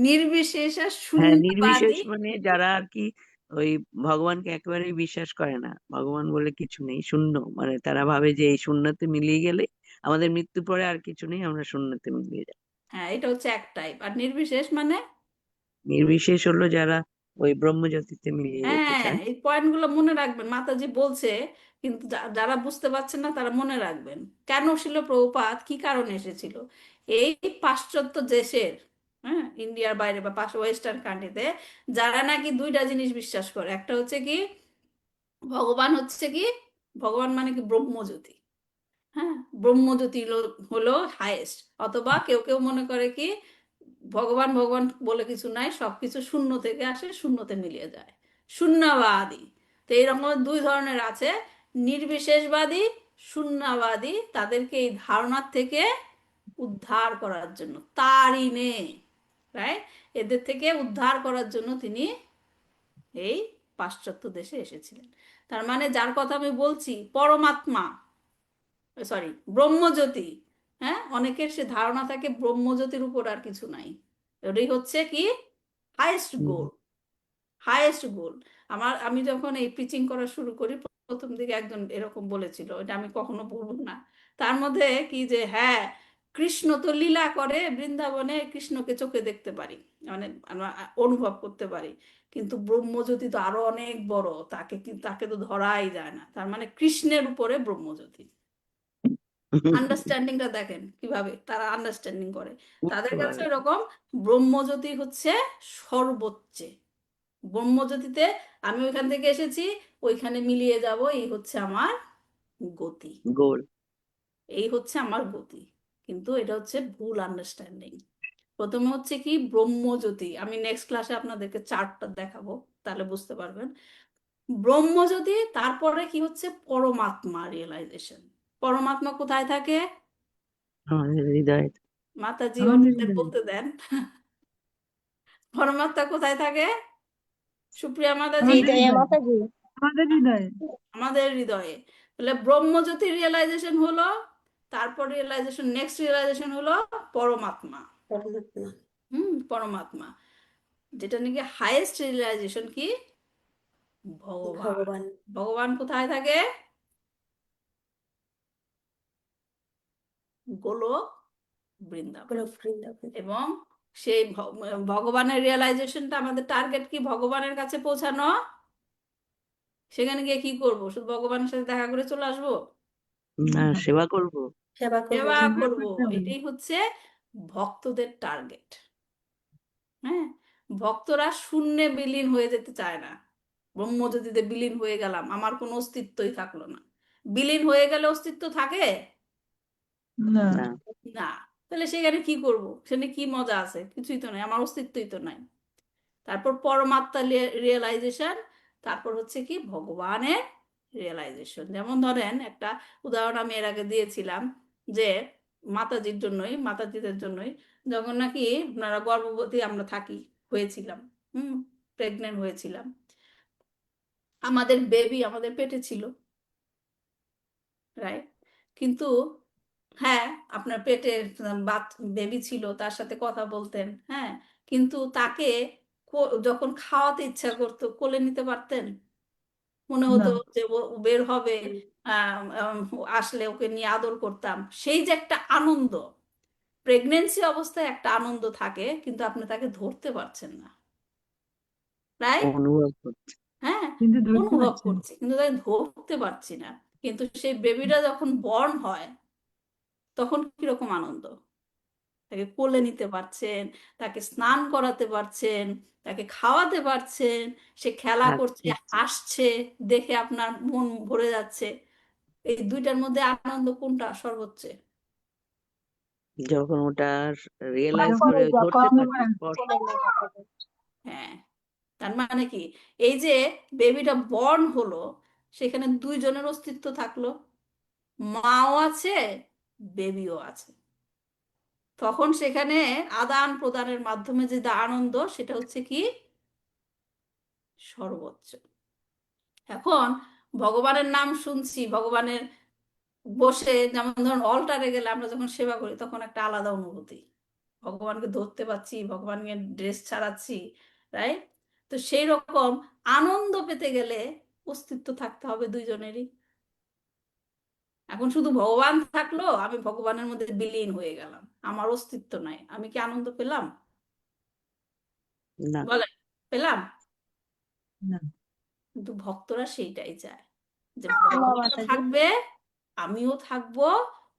[SPEAKER 1] নির্বিশেষা
[SPEAKER 7] হ্যাঁ নির্বিশেষ
[SPEAKER 1] শূন্যবাদী।
[SPEAKER 7] মানে যারা আর কি ওই ভগবানকে একেবারেই বিশ্বাস করে না, ভগবান বলে কিছু নেই, শূন্য, মানে তারা ভাবে যে এই শূন্যতে মিলিয়ে গেলে আমাদের মৃত্যুর পরে আর কিছু নেই, আমরা শূন্যতে মিলিয়ে যাই।
[SPEAKER 1] হ্যাঁ, এটা হচ্ছে এক টাইপ। আর নির্বিশেষ মানে,
[SPEAKER 7] নির্বিশেষ হলো যারা ওই ব্রহ্মজ্যোতিতে মিলিয়ে যেতে
[SPEAKER 1] হ্যাঁ
[SPEAKER 7] চায়।
[SPEAKER 1] এই পয়েন্টগুলো মনে রাখবেন, মাতাজি বলছে, কিন্তু যারা বুঝতে পারছেন না তারা মনে রাখবেন কেন ছিল প্রভুপাদ, কি কারণে এসেছিল এই পাশ্চাত্য দেশের, হ্যাঁ ইন্ডিয়ার বাইরে বা পাশ ওয়েস্টার্ন কান্ট্রিতে, যারা নাকি দুইটা জিনিস বিশ্বাস করে। একটা হচ্ছে কি, ভগবান হচ্ছে কি, ভগবান মানে কি ব্রহ্মজ্যোতি, হ্যাঁ ব্রহ্মজ্যোতি হলো হাইয়েস্ট। অথবা কেউ কেউ মনে করে কি, ভগবান ভগবান বলে কিছু নাই, সবকিছু শূন্য থেকে আসে, শূন্যতে মিলিয়ে যায়, শূন্যবাদী। তো এইরকম দুই ধরনের আছে, নির্বিশেষবাদী, শূন্যবাদী। তাদেরকে এই ধারণার থেকে উদ্ধার করার জন্য, তারিণে, রাইট, এদের থেকে উদ্ধার করার জন্য তিনি এই পাশ্চাত্য দেশে এসেছিলেন। তার মানে যার কথা আমি বলছি, পরমাত্মা, সরি ব্রহ্মজ্যোতি, হ্যাঁ অনেকের সে ধারণা থাকে ব্রহ্মজ্যোতির উপর আর কিছু নাই। এটাই হচ্ছে কি হাইয়েস্ট
[SPEAKER 7] হুম।
[SPEAKER 1] গোল, হাইয়েস্ট গোল। আমি যখন এই পিচিং করা শুরু করি, প্রথম দিকে একজন এরকম বলেছিল, এটা আমি কখনো বলবো না, তার মধ্যে কি যে হ্যাঁ কৃষ্ণ তো লীলা করে বৃন্দাবনে, কৃষ্ণকে চোখে দেখতে পারি, মানে আমরা অনুভব করতে পারি, কিন্তু ব্রহ্মজ্যোতি তো আরো অনেক বড়, তাকে তো ধরাই যায় না। তার মানে কৃষ্ণের উপরে ব্রহ্মজ্যোতি। আন্ডারস্ট্যান্ডিংটা দেখেন কিভাবে তারা আন্ডারস্ট্যান্ডিং করে।
[SPEAKER 7] বুঝতে
[SPEAKER 1] তাদের কাছে
[SPEAKER 7] পারে।
[SPEAKER 1] এরকম ব্রহ্মজ্যোতি হচ্ছে সর্বোচ্চে। ব্রহ্মজ্যোতিতে আমি ওইখান থেকে এসেছি, ওইখানে মিলিয়ে যাব, এই হচ্ছে আমার গতি,
[SPEAKER 7] গোল।
[SPEAKER 1] এই হচ্ছে আমার গতি। কিন্তু এটা হচ্ছে ভুল আন্ডারস্ট্যান্ডিং। প্রথমে হচ্ছে কি ব্রহ্মজ্যোতি, আমি নেক্সট ক্লাসে আপনাদেরকে চার্টটা দেখাবো, তাহলে বুঝতে পারবেন। ব্রহ্মজ্যোতি, তারপরে কি হচ্ছে পরমাত্মা রিয়েলাইজেশন। পরমাত্মা কোথায় থাকে?
[SPEAKER 7] আমাদের হৃদয়ে।
[SPEAKER 1] মাতাজি
[SPEAKER 4] আমাদের
[SPEAKER 1] অনিদের
[SPEAKER 4] হৃদয়ে,
[SPEAKER 1] বলতে দেন। পরমাত্মা কোথায় থাকে সুপ্রিয়া মাতাজি?
[SPEAKER 4] আমাদের
[SPEAKER 5] হৃদয়ে
[SPEAKER 4] হৃদয়ে,
[SPEAKER 5] মাতাজি।
[SPEAKER 4] আমাদের হৃদয়ে।
[SPEAKER 1] আমাদের হৃদয়ে। তাহলে ব্রহ্মজ্যোতি রিয়েলাইজেশন হলো, তারপর রিয়েলাইজেশন, নেক্সট রিয়েলাইজেশন হলো পরমাত্মা।
[SPEAKER 2] পরমাত্মা,
[SPEAKER 1] পরমাত্মা, যেটা নাকি হাইয়েস্ট রিয়েলাইজেশন কি, ভগবান।
[SPEAKER 2] ভগবান,
[SPEAKER 1] ভগবান কোথায় থাকে? গোলক বৃন্দাবন।
[SPEAKER 2] গোলক বৃন্দাবন।
[SPEAKER 1] এবং সেই ভগবানের রিয়েলাইজেশনটা, আমাদের টার্গেট কি ভগবানের কাছে পৌঁছানো। সেখানে গিয়ে কি করব, শুধু ভগবানের সাথে দেখা করে চলে আসবো?
[SPEAKER 7] না, সেবা করব।
[SPEAKER 2] সেবা করব।
[SPEAKER 1] সেবা
[SPEAKER 4] সেবা
[SPEAKER 1] করব,
[SPEAKER 4] করতে হবে।
[SPEAKER 1] এটাই হচ্ছে ভক্তদের টার্গেট। হ্যাঁ, ভক্তরা শূন্যে বিলীন হয়ে যেতে চায় না। ব্রহ্মজ্যোতিতে বিলীন হয়ে গেলাম, আমার কোনো অস্তিত্বই থাকলো না। বিলীন হয়ে গেলে অস্তিত্ব থাকে
[SPEAKER 4] না,
[SPEAKER 7] না।
[SPEAKER 1] না। তাহলে সেখানে কি করব, সেখানে কি মজা আছে? কিছুই তো নাই, আমার অস্তিত্বই তো নাই। তারপর পরমাত্মা রিয়েলাইজেশন, তারপর হচ্ছে কি ভগবানের রিয়েলাইজেশন। যেমন ধরেন একটা উদাহরণ আমি এর আগে দিয়েছিলাম, যে মাতাজিদের জন্যই যখন নাকি আপনারা গর্ভবতী আমরা হয়েছিলাম, প্রেগনেন্ট হয়েছিলাম, আমাদের বেবি আমাদের পেটে ছিল, রাইট? কিন্তু হ্যাঁ আপনার পেটে বেবি ছিল, তার সাথে কথা বলতেন, হ্যাঁ, কিন্তু তাকে যখন খাওয়াতে ইচ্ছা করতো কোলে নিতে পারতেন? মনে
[SPEAKER 4] না,
[SPEAKER 1] হতো যে ও বের হবে, আসলে ওকে নিয়ে আদর করতাম। সেই যে একটা আনন্দ, প্রেগনেন্সি অবস্থায় একটা আনন্দ থাকে, কিন্তু আপনি তাকে ধরতে পারছেন না, রাইট?
[SPEAKER 7] অনুভব করছে।
[SPEAKER 1] হ্যাঁ,
[SPEAKER 4] কিন্তু ধরতে
[SPEAKER 1] অনুভব
[SPEAKER 4] পারছি না।
[SPEAKER 1] করছি কিন্তু তাকে ধরতে পারছি না। কিন্তু সেই বেবিটা যখন বর্ন হয়, তখন কিরকম আনন্দ, তাকে কোলে নিতে পারছেন, তাকে স্নান করাতে পারছেন, তাকে খাওয়াতে পারছেন, সে খেলা করছে,
[SPEAKER 7] আচ্ছা
[SPEAKER 1] হাসছে, দেখে আপনার মন ভরে যাচ্ছে। এই দুইটার মধ্যে আনন্দ কোনটা সর্বোচ্চ?
[SPEAKER 7] যখন ওটা রিয়েলাইজ
[SPEAKER 4] যখন
[SPEAKER 7] করে ধরতে
[SPEAKER 5] যখন
[SPEAKER 7] পারছে স্পষ্ট।
[SPEAKER 1] হ্যাঁ, তার মানে কি, এই যে বেবিটা বর্ন হলো, সেখানে দুইজনের অস্তিত্ব থাকলো, মাও আছে, বেবিও আছে। তখন সেখানে আদান প্রদানের মাধ্যমে যে আনন্দ, সেটা হচ্ছে কি সর্বোচ্চ। এখন ভগবানের নাম শুনছি, ভগবানের বসে, যেমন ধরুন অল্টারে গেলে আমরা যখন সেবা করি তখন একটা আলাদা অনুভূতি, ভগবানকে ধরতে পাচ্ছি, ভগবানকে ড্রেস ছাড়াচ্ছি, রাইট? তো সেই রকম আনন্দ পেতে গেলে অস্তিত্ব থাকতে হবে দুইজনেরই। এখন শুধু ভগবান থাকলো, আমি ভগবানের মধ্যে বিলীন হয়ে গেলাম, আমার অস্তিত্ব নাই, আমি কি আনন্দ পেলাম?
[SPEAKER 7] না,
[SPEAKER 1] বলেন, পেলাম?
[SPEAKER 4] না।
[SPEAKER 1] কিন্তু ভক্তরা সেইটাই চায়, যে
[SPEAKER 5] না
[SPEAKER 1] ভগবানও
[SPEAKER 5] মাতাজি।
[SPEAKER 1] থাকবে, আমিও থাকবো,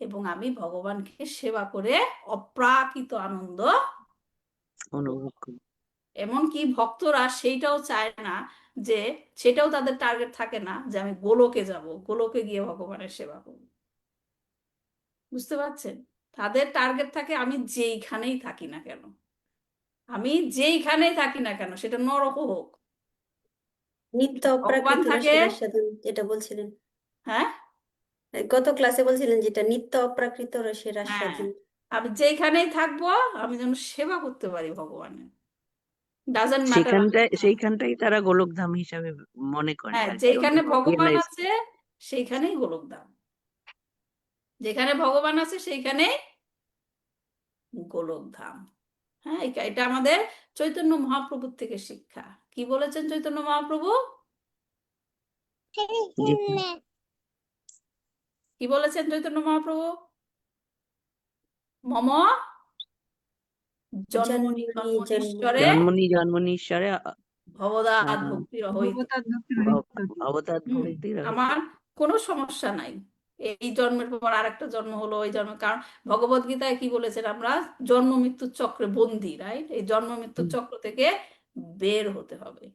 [SPEAKER 1] এবং আমি ভগবানকে সেবা করে অপ্রাকৃত আনন্দ।
[SPEAKER 7] অনুভব করি।
[SPEAKER 1] এমনকি ভক্তরা সেইটাও চায় না, যে সেটাও তাদের টার্গেট থাকে না যে আমি গোলকে যাব, গোলকে গিয়ে ভগবানের সেবা করব। বুঝতে পারছেন? তাদের টার্গেট থাকে আমি যেইখানেই থাকি না কেন, আমি যেইখানেই থাকি না কেন, সেটা নরক হোক,
[SPEAKER 2] নিত্য
[SPEAKER 1] ভগবান
[SPEAKER 2] অপ্রাকৃত
[SPEAKER 1] থাকে।
[SPEAKER 2] রাশির আস্বাদন যেটা বলছিলেন,
[SPEAKER 1] হ্যাঁ,
[SPEAKER 2] গত ক্লাসে বলছিলেন যেটা নিত্য অপ্রাকৃত রাশির
[SPEAKER 1] হ্যাঁ,
[SPEAKER 2] আস্বাদন।
[SPEAKER 1] আমি যেইখানেই থাকবো, আমি যেন সেবা করতে পারি ভগবানের, ডাজেন্ট ম্যাটার।
[SPEAKER 7] সেইখানটাই তারা গোলকধাম হিসাবে মনে করে
[SPEAKER 1] হ্যাঁ,
[SPEAKER 7] আর কি,
[SPEAKER 1] যেখানে ভগবান
[SPEAKER 7] রিয়েলাইজ।
[SPEAKER 1] আছে সেইখানেই গোলকধাম, যেখানে ভগবান আছে সেইখানেই গোলকধাম। হ্যাঁ, এটা আমাদের চৈতন্য মহাপ্রভুর থেকে শিক্ষা। কি বলেছেন চৈতন্য মহাপ্রভু? কি বলেছেন চৈতন্য মহাপ্রভু? মম জন্মনি
[SPEAKER 2] জন্মনি
[SPEAKER 1] জন্মনীশ্বরে
[SPEAKER 7] জন্মনীশ্বরে
[SPEAKER 1] ভবদাত
[SPEAKER 7] আহ,
[SPEAKER 1] ভক্তি হইত।
[SPEAKER 4] ভগবতার দক্ষিণ
[SPEAKER 7] অবতার
[SPEAKER 1] হুম,
[SPEAKER 7] ভক্তির
[SPEAKER 1] আমার কোনো সমস্যা নাই, এই জন্মের পর আরেকটা জন্ম হলো, ওই জন্ম, কারণ ভগবদ গীতায় কি বলেছেন, আমরা জন্ম মৃত্যুর চক্রে বন্দী, রাইট? এই জন্ম মৃত্যুর চক্র থেকে বের হতে হবে।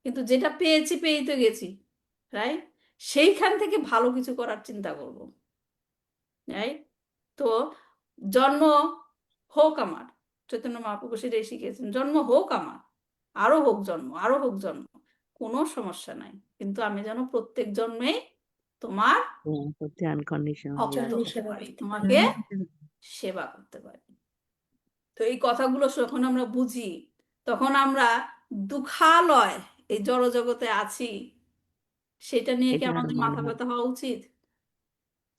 [SPEAKER 1] কিন্তু যেটা পেয়েছি, পেয়েই তো গেছি, রাইট? সেইখান থেকে ভালো কিছু করার চিন্তা করব, রাইট? তো জন্ম হোক আমার, চৈতন্য মহাপ্রভু সেটাই শিখিয়েছেন, জন্ম হোক আমার, আরো হোক জন্ম, আরো হোক জন্ম, কোনো সমস্যা নাই, কিন্তু আমি যেন প্রত্যেক জন্মেই তোমার
[SPEAKER 7] প্রতি আনকন্ডিশনাল
[SPEAKER 1] ভক্ত
[SPEAKER 2] চরণে
[SPEAKER 1] হতে
[SPEAKER 2] সেবা
[SPEAKER 1] পারি,
[SPEAKER 2] করতে
[SPEAKER 1] তোমাকে
[SPEAKER 4] পারি।
[SPEAKER 1] সেবা করতে পারি। তো এই কথাগুলো যখন আমরা বুঝি, তখন আমরা দুঃখালয় এই জড়জগতে আছি, সেটা নিয়ে কি
[SPEAKER 7] এটা আর
[SPEAKER 1] আমাদের
[SPEAKER 7] মনে
[SPEAKER 1] মাথা
[SPEAKER 7] হয়,
[SPEAKER 1] ব্যথা হওয়া উচিত?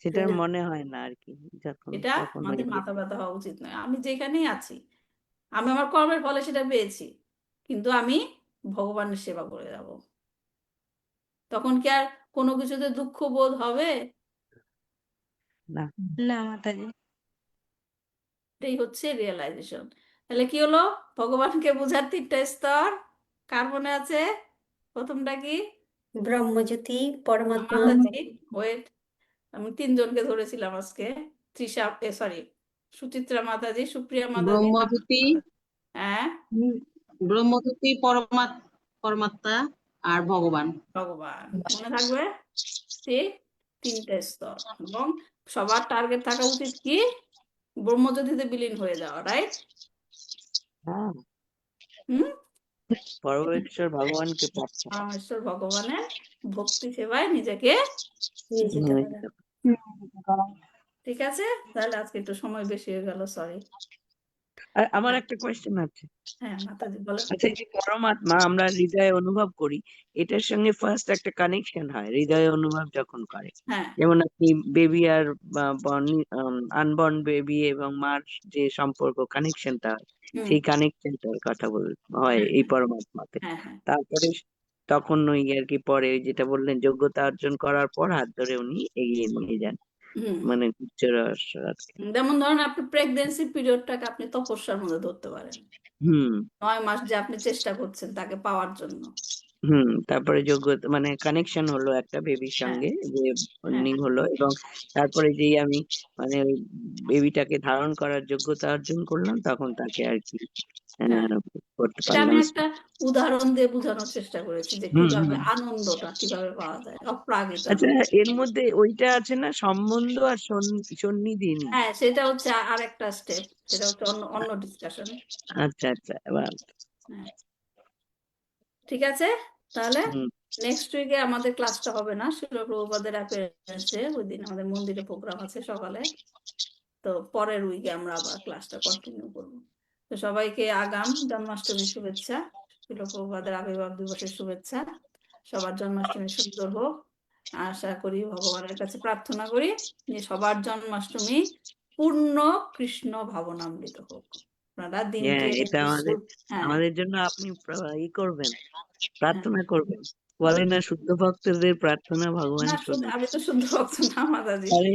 [SPEAKER 7] সেটার
[SPEAKER 2] না।
[SPEAKER 7] মনে হয় না আর কি, যখন
[SPEAKER 1] এটা
[SPEAKER 7] তখন ওই
[SPEAKER 1] আমাদের
[SPEAKER 7] যে
[SPEAKER 1] মাথা ব্যথা হওয়া উচিত নয়। আমি যেখানেই আছি, আমি আমার কর্মের ফলে সেটা পেয়েছি, কিন্তু আমি ভগবানের সেবা করে যাব, তখন কি আর কোনো কিছুতে দুঃখ বোধ হবে?
[SPEAKER 7] না।
[SPEAKER 5] না মাতাজি।
[SPEAKER 1] এটাই হচ্ছে রিয়েলাইজেশন। তাহলে কি হলো, ভগবানকে বোঝার 3টা স্তর, কার মনে আছে? প্রথমটা কি?
[SPEAKER 2] ব্রহ্মজ্যোতি, পরমাত্মা,
[SPEAKER 1] মাতাজি, ওয়েট, আমি 3জনকে ধরেছিলাম আজকে, তৃষা, সরি, সুচিত্রা মাতাজি, সুপ্রিয়া মাতাজি,
[SPEAKER 3] ব্রহ্মজ্যোতি,
[SPEAKER 1] হ্যাঁ,
[SPEAKER 3] ব্রহ্মজ্যোতি, পরমাত্মা আর ভগবান।
[SPEAKER 1] ভগবান মনে থাকবে, ঠিক? 3টে স্তর, এবং সবার টার্গেট থাকা উচিত কি? ব্রহ্মজ্যোতিতে বিলীন হয়ে যাওয়া, রাইট?
[SPEAKER 7] হ্যাঁ,
[SPEAKER 1] হুম,
[SPEAKER 7] পরমেশ্বর ভগবানকে প্রাপ্ত করা।
[SPEAKER 1] পরমেশ্বর ভগবানের ভক্তি সেবায় নিজেকে।
[SPEAKER 2] নিয়োজিত করা।
[SPEAKER 1] ঠিক আছে, তাহলে আজকে একটু সময় বেশি হয়ে গেল, সরি।
[SPEAKER 7] আর আমার একটা কোয়েশ্চেন আছে।
[SPEAKER 1] হ্যাঁ মাতাজি বলেন।
[SPEAKER 7] আচ্ছা, এই যে পরমাত্মা আমরা হৃদয়ে অনুভব করি, এটার সঙ্গে ফার্স্ট একটা কানেকশন হয় হৃদয়ে অনুভব যখন করে।
[SPEAKER 1] হ্যাঁ,
[SPEAKER 7] যেমন আপনি বেবি আর আনবর্ন বেবি এবং মার যে সম্পর্ক, কানেকশনটা হয়,
[SPEAKER 1] হুম,
[SPEAKER 7] সেই কানেকশনটার কথা হয় এই পরমাত্মাতে।
[SPEAKER 1] হ্যাঁ, হ্যাঁ,
[SPEAKER 7] তারপরে তখন ওই আর কি পরে ওই যেটা বললেন, যোগ্যতা অর্জন করার পর হাত ধরে উনি এগিয়ে নিয়ে যান,
[SPEAKER 1] হুম।
[SPEAKER 7] মানে উচ্চ রহস্য আর কি।
[SPEAKER 1] যেমন ধরেন আপনি প্রেগনেন্সি পিরিয়ডটাকে আপনি তপস্যার মধ্যে ধরতে পারেন,
[SPEAKER 7] হুম
[SPEAKER 1] 9 মাস যে আপনি চেষ্টা করছেন তাকে পাওয়ার জন্য,
[SPEAKER 7] তারপরে যোগ্যতা মানে কানেকশন হলো একটা বেবির
[SPEAKER 1] হ্যাঁ
[SPEAKER 7] সঙ্গে, যে
[SPEAKER 1] হ্যাঁ
[SPEAKER 7] বন্ডিং হলো, এবং তারপরে যেই আমি মানে ওই বেবিটাকে ধারণ করার যোগ্যতা অর্জন করলাম, তখন তাকে আর কি
[SPEAKER 1] হ্যাঁ
[SPEAKER 7] করতে
[SPEAKER 1] এটা আমি
[SPEAKER 7] পারলাম।
[SPEAKER 1] একটা উদাহরণ দিয়ে বোঝানোর চেষ্টা করেছি যে
[SPEAKER 7] হুম
[SPEAKER 1] কিভাবে
[SPEAKER 7] হুম
[SPEAKER 1] আনন্দটা কিভাবে পাওয়া যায়, অপ্রাকৃত
[SPEAKER 7] আচ্ছা,
[SPEAKER 1] আনন্দ।
[SPEAKER 7] এর মধ্যে ওইটা আছে না, সম্বন্ধ আর সন্নিধিনী?
[SPEAKER 1] হ্যাঁ সেটা হচ্ছে আরেকটা স্টেপ, সেটা হচ্ছে অন্য অন্য ডিসকাশন।
[SPEAKER 7] আচ্ছা আচ্ছা, এবার
[SPEAKER 1] হ্যাঁ ঠিক আছে, তাহলে
[SPEAKER 7] হুম
[SPEAKER 1] নেক্সট উইকে আমাদের ক্লাসটা হবে না, শিল প্রভুপাদের অ্যাপিয়ারেন্সে ওই দিন আমাদের মন্দিরে প্রোগ্রাম আছে সকালে, তো পরের উইকে আমরা আবার ক্লাসটা কন্টিনিউ করব। তো সবাইকে আগাম জন্মাষ্টমীর শুভেচ্ছা, শিল প্রভুপাদের আবির্ভাব দিবসের শুভেচ্ছা, সবার জন্মাষ্টমী সুন্দর হোক। আশা করি, ভগবানের কাছে প্রার্থনা করি যে সবার জন্মাষ্টমী পূর্ণ কৃষ্ণ ভাবনামৃত হোক। আপনারা দিনকে
[SPEAKER 7] এটা
[SPEAKER 1] হ্যাঁ
[SPEAKER 7] আমাদের জন্য আপনি করবেন,
[SPEAKER 1] হ্যাঁ
[SPEAKER 7] প্রার্থনা করবেন। বলে না, শুদ্ধ ভক্তদের প্রার্থনা ভগবান
[SPEAKER 1] না
[SPEAKER 7] শোনেন।
[SPEAKER 1] আমি তো শুদ্ধ ভক্ত না মাতাজি।
[SPEAKER 7] মানে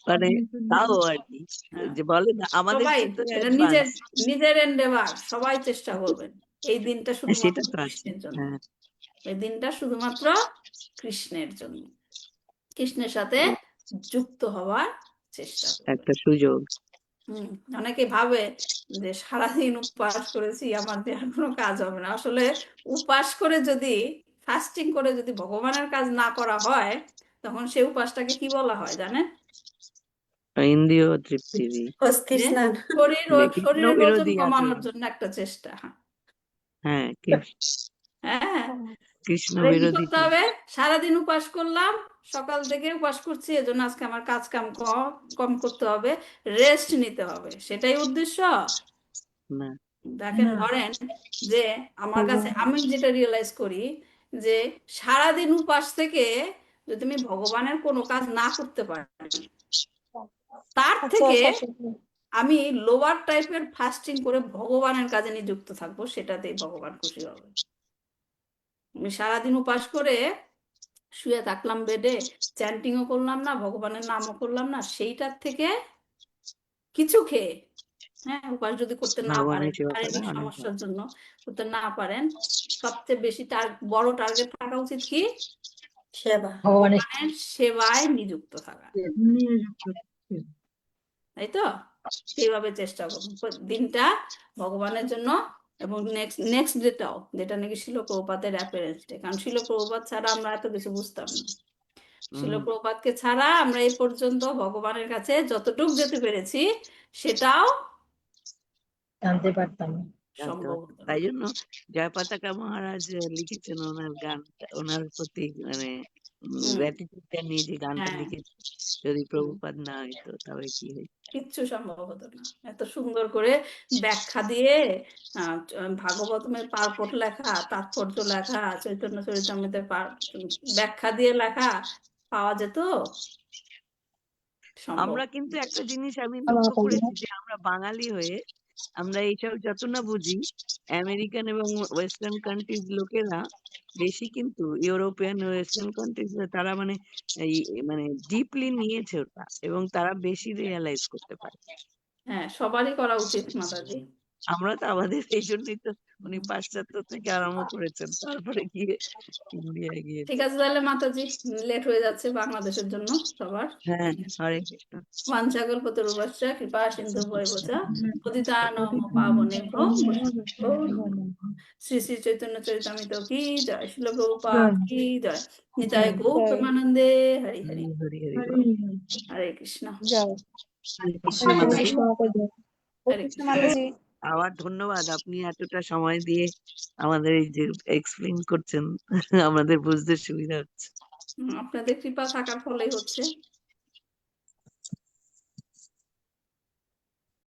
[SPEAKER 7] মানে
[SPEAKER 4] আপনি শুদ্ধ
[SPEAKER 7] তাও আর কি,
[SPEAKER 1] হ্যাঁ
[SPEAKER 7] যে বলে না, আমাদের
[SPEAKER 1] সবাই
[SPEAKER 7] চেয়ে তো
[SPEAKER 1] এটা নিজের
[SPEAKER 7] অ্যাডভান্স।
[SPEAKER 1] নিজের এন্ডেভার, সবাই চেষ্টা করবেন এই দিনটা শুধুমাত্র
[SPEAKER 7] সেটা তো আছে,
[SPEAKER 1] কৃষ্ণের জন্য,
[SPEAKER 7] হ্যাঁ।
[SPEAKER 1] এই দিনটা শুধুমাত্র কৃষ্ণের জন্য, কৃষ্ণের সাথে যুক্ত হওয়ার চেষ্টা করবেন।
[SPEAKER 7] একটা সুযোগ।
[SPEAKER 1] অনেকে ভাবে যে সারাদিন উপবাস করেছি আমার দিয়ে আর কোনো কাজ হবে না, আসলে উপবাস করে যদি, ফাস্টিং করে যদি ভগবানের কাজ না করা হয়, তখন সেই উপবাসটাকে কি বলা হয় জানেন?
[SPEAKER 7] ইন্দ্রিয় তৃপ্তি দিই,
[SPEAKER 2] অস্থির
[SPEAKER 1] যে
[SPEAKER 2] স্নান।
[SPEAKER 7] কৃষ্ণ
[SPEAKER 1] শরীরের ওজন
[SPEAKER 7] বিরোধী
[SPEAKER 1] কমানোর
[SPEAKER 7] আচরণ।
[SPEAKER 1] জন্য একটা চেষ্টা।
[SPEAKER 7] হ্যাঁ,
[SPEAKER 1] হ্যাঁ
[SPEAKER 7] কৃষ্ণ
[SPEAKER 1] তাহলে কি
[SPEAKER 7] বিরোধী।
[SPEAKER 1] করতে হবে? সারাদিন উপবাস করলাম, সকাল থেকে উপবাস করছি, এজন্য আজকে আমার কাজ কাম কম করতে হবে, রেস্ট নিতে হবে, সেটাই উদ্দেশ্য।
[SPEAKER 7] না,
[SPEAKER 1] দেখেন
[SPEAKER 4] না।
[SPEAKER 1] ধরেন যে আমার কাছে, আমি যেটা রিয়েলাইজ করি যে সারাদিন উপবাস থেকে যদি আমি ভগবানের কোনো কাজ না করতে পারি, তার থেকে আমি লোয়ার টাইপের ফাস্টিং করে ভগবানের কাজে নিযুক্ত থাকবো, সেটাতেই ভগবান খুশি হবে। আমি সারাদিন উপবাস করে শুয়ে থাকলাম বেডে, চ্যান্টিংও করলাম না, ভগবানের নামও করলাম না, সেইটার থেকে কিছু খেয়ে, হ্যাঁ উপবাস যদি করতে না পারেন,
[SPEAKER 7] ভগবানের সেবা করা
[SPEAKER 1] শারীরিক
[SPEAKER 7] অনেক ভালো।
[SPEAKER 1] সমস্যার জন্য করতে না পারেন, সবচেয়ে বেশি বড় টার্গেট থাকা উচিত কি?
[SPEAKER 2] সেবা।
[SPEAKER 1] ভগবানের সেবায় নিযুক্ত থাকা, তাই তো? সেইভাবে চেষ্টা করুন দিনটা ভগবানের জন্য। এবং নেক্সট ডেটাও, যেটা নাকি শিল প্রভুপাদের অ্যাপিয়ারেন্স ডে, কারণ শিল প্রভুপাদ ছাড়া আমরা এত কিছু বুঝতাম না। শিল প্রভুপাদকে ছাড়া আমরা এই পর্যন্ত ভগবানের কাছে যতটুকু যেতে পেরেছি, সেটাও
[SPEAKER 5] জানতে পারতাম না।
[SPEAKER 7] জানতে
[SPEAKER 1] সম্ভব
[SPEAKER 7] পারতাম।
[SPEAKER 1] হতো না।
[SPEAKER 7] তাই জন্য জয়পতাকা মহারাজ লিখেছেন ওনার গানটা, ওনার প্রতি মানে
[SPEAKER 1] হুম
[SPEAKER 7] গ্র্যাটিটিউডটা নিয়ে যে গানটা
[SPEAKER 1] হ্যাঁ
[SPEAKER 7] লিখেছে, যদি প্রভুপাদ না হইতো তবে কি হইতো।
[SPEAKER 1] কিচ্ছু সম্ভব হতো না। এত সুন্দর করে ব্যাখ্যা দিয়ে ভাগবতমের পার্পট লেখা, তাৎপর্য লেখা, চৈতন্য চরিতামৃতের ব্যাখ্যা দিয়ে লেখা পাওয়া যেত? সম্ভব।
[SPEAKER 7] আমরা কিন্তু একটা জিনিস আমি লক্ষ্য করেছি, যে আমরা বাঙালি হয়ে আমরা এইসব যত না বুঝি, আমেরিকান এবং ওয়েস্টার্ন কান্ট্রিজ লোকেরা বেশি, কিন্তু ইউরোপিয়ান ওয়েস্টার্ন কান্ট্রিজ তারা মানে এই মানে ডিপলি নিয়েছে ওটা, এবং তারা বেশি রিয়েলাইজ করতে পারে।
[SPEAKER 1] হ্যাঁ সবারই করা উচিত মাতাজি।
[SPEAKER 7] আমরা তো আমাদের, এই জন্যই তো উনি পাশ্চাত্য থেকে আরম্ভ করেছেন, তারপরে গিয়ে ইন্ডিয়ায়
[SPEAKER 1] ঠিক
[SPEAKER 7] গিয়েছে।
[SPEAKER 1] আছে তাহলে মাতাজি, লেট হয়ে যাচ্ছে বাংলাদেশের জন্য সবার।
[SPEAKER 7] হ্যাঁ, হরে কৃষ্ণ।
[SPEAKER 1] वाञ्छाकल्पतरुभ्यश्च कृपा सिन्धुभ्यैव च पतितानां पावनेभ्यो वैष्णवेभ्यो नमो नमः। श्री श्री चैतन्य चरितामृत की जय, श्रील प्रभुपाद की जय, निताय गौर प्रेमानंदे, हरि हरि।
[SPEAKER 7] হরি হরি বল।
[SPEAKER 1] हरे कृष्ण।
[SPEAKER 7] হরে কৃষ্ণ
[SPEAKER 5] হরে
[SPEAKER 7] মাতাজি।
[SPEAKER 5] কৃষ্ণ মাতাজি।
[SPEAKER 1] हरे कृष्ण।
[SPEAKER 7] আবার ধন্যবাদ, আপনি এতটা সময় দিয়ে আমাদের এই যে এক্সপ্লেইন করছেন, আমাদের বুঝতে সুবিধা হচ্ছে।
[SPEAKER 1] আপনাদের কৃপা থাকার ফলেই হচ্ছে।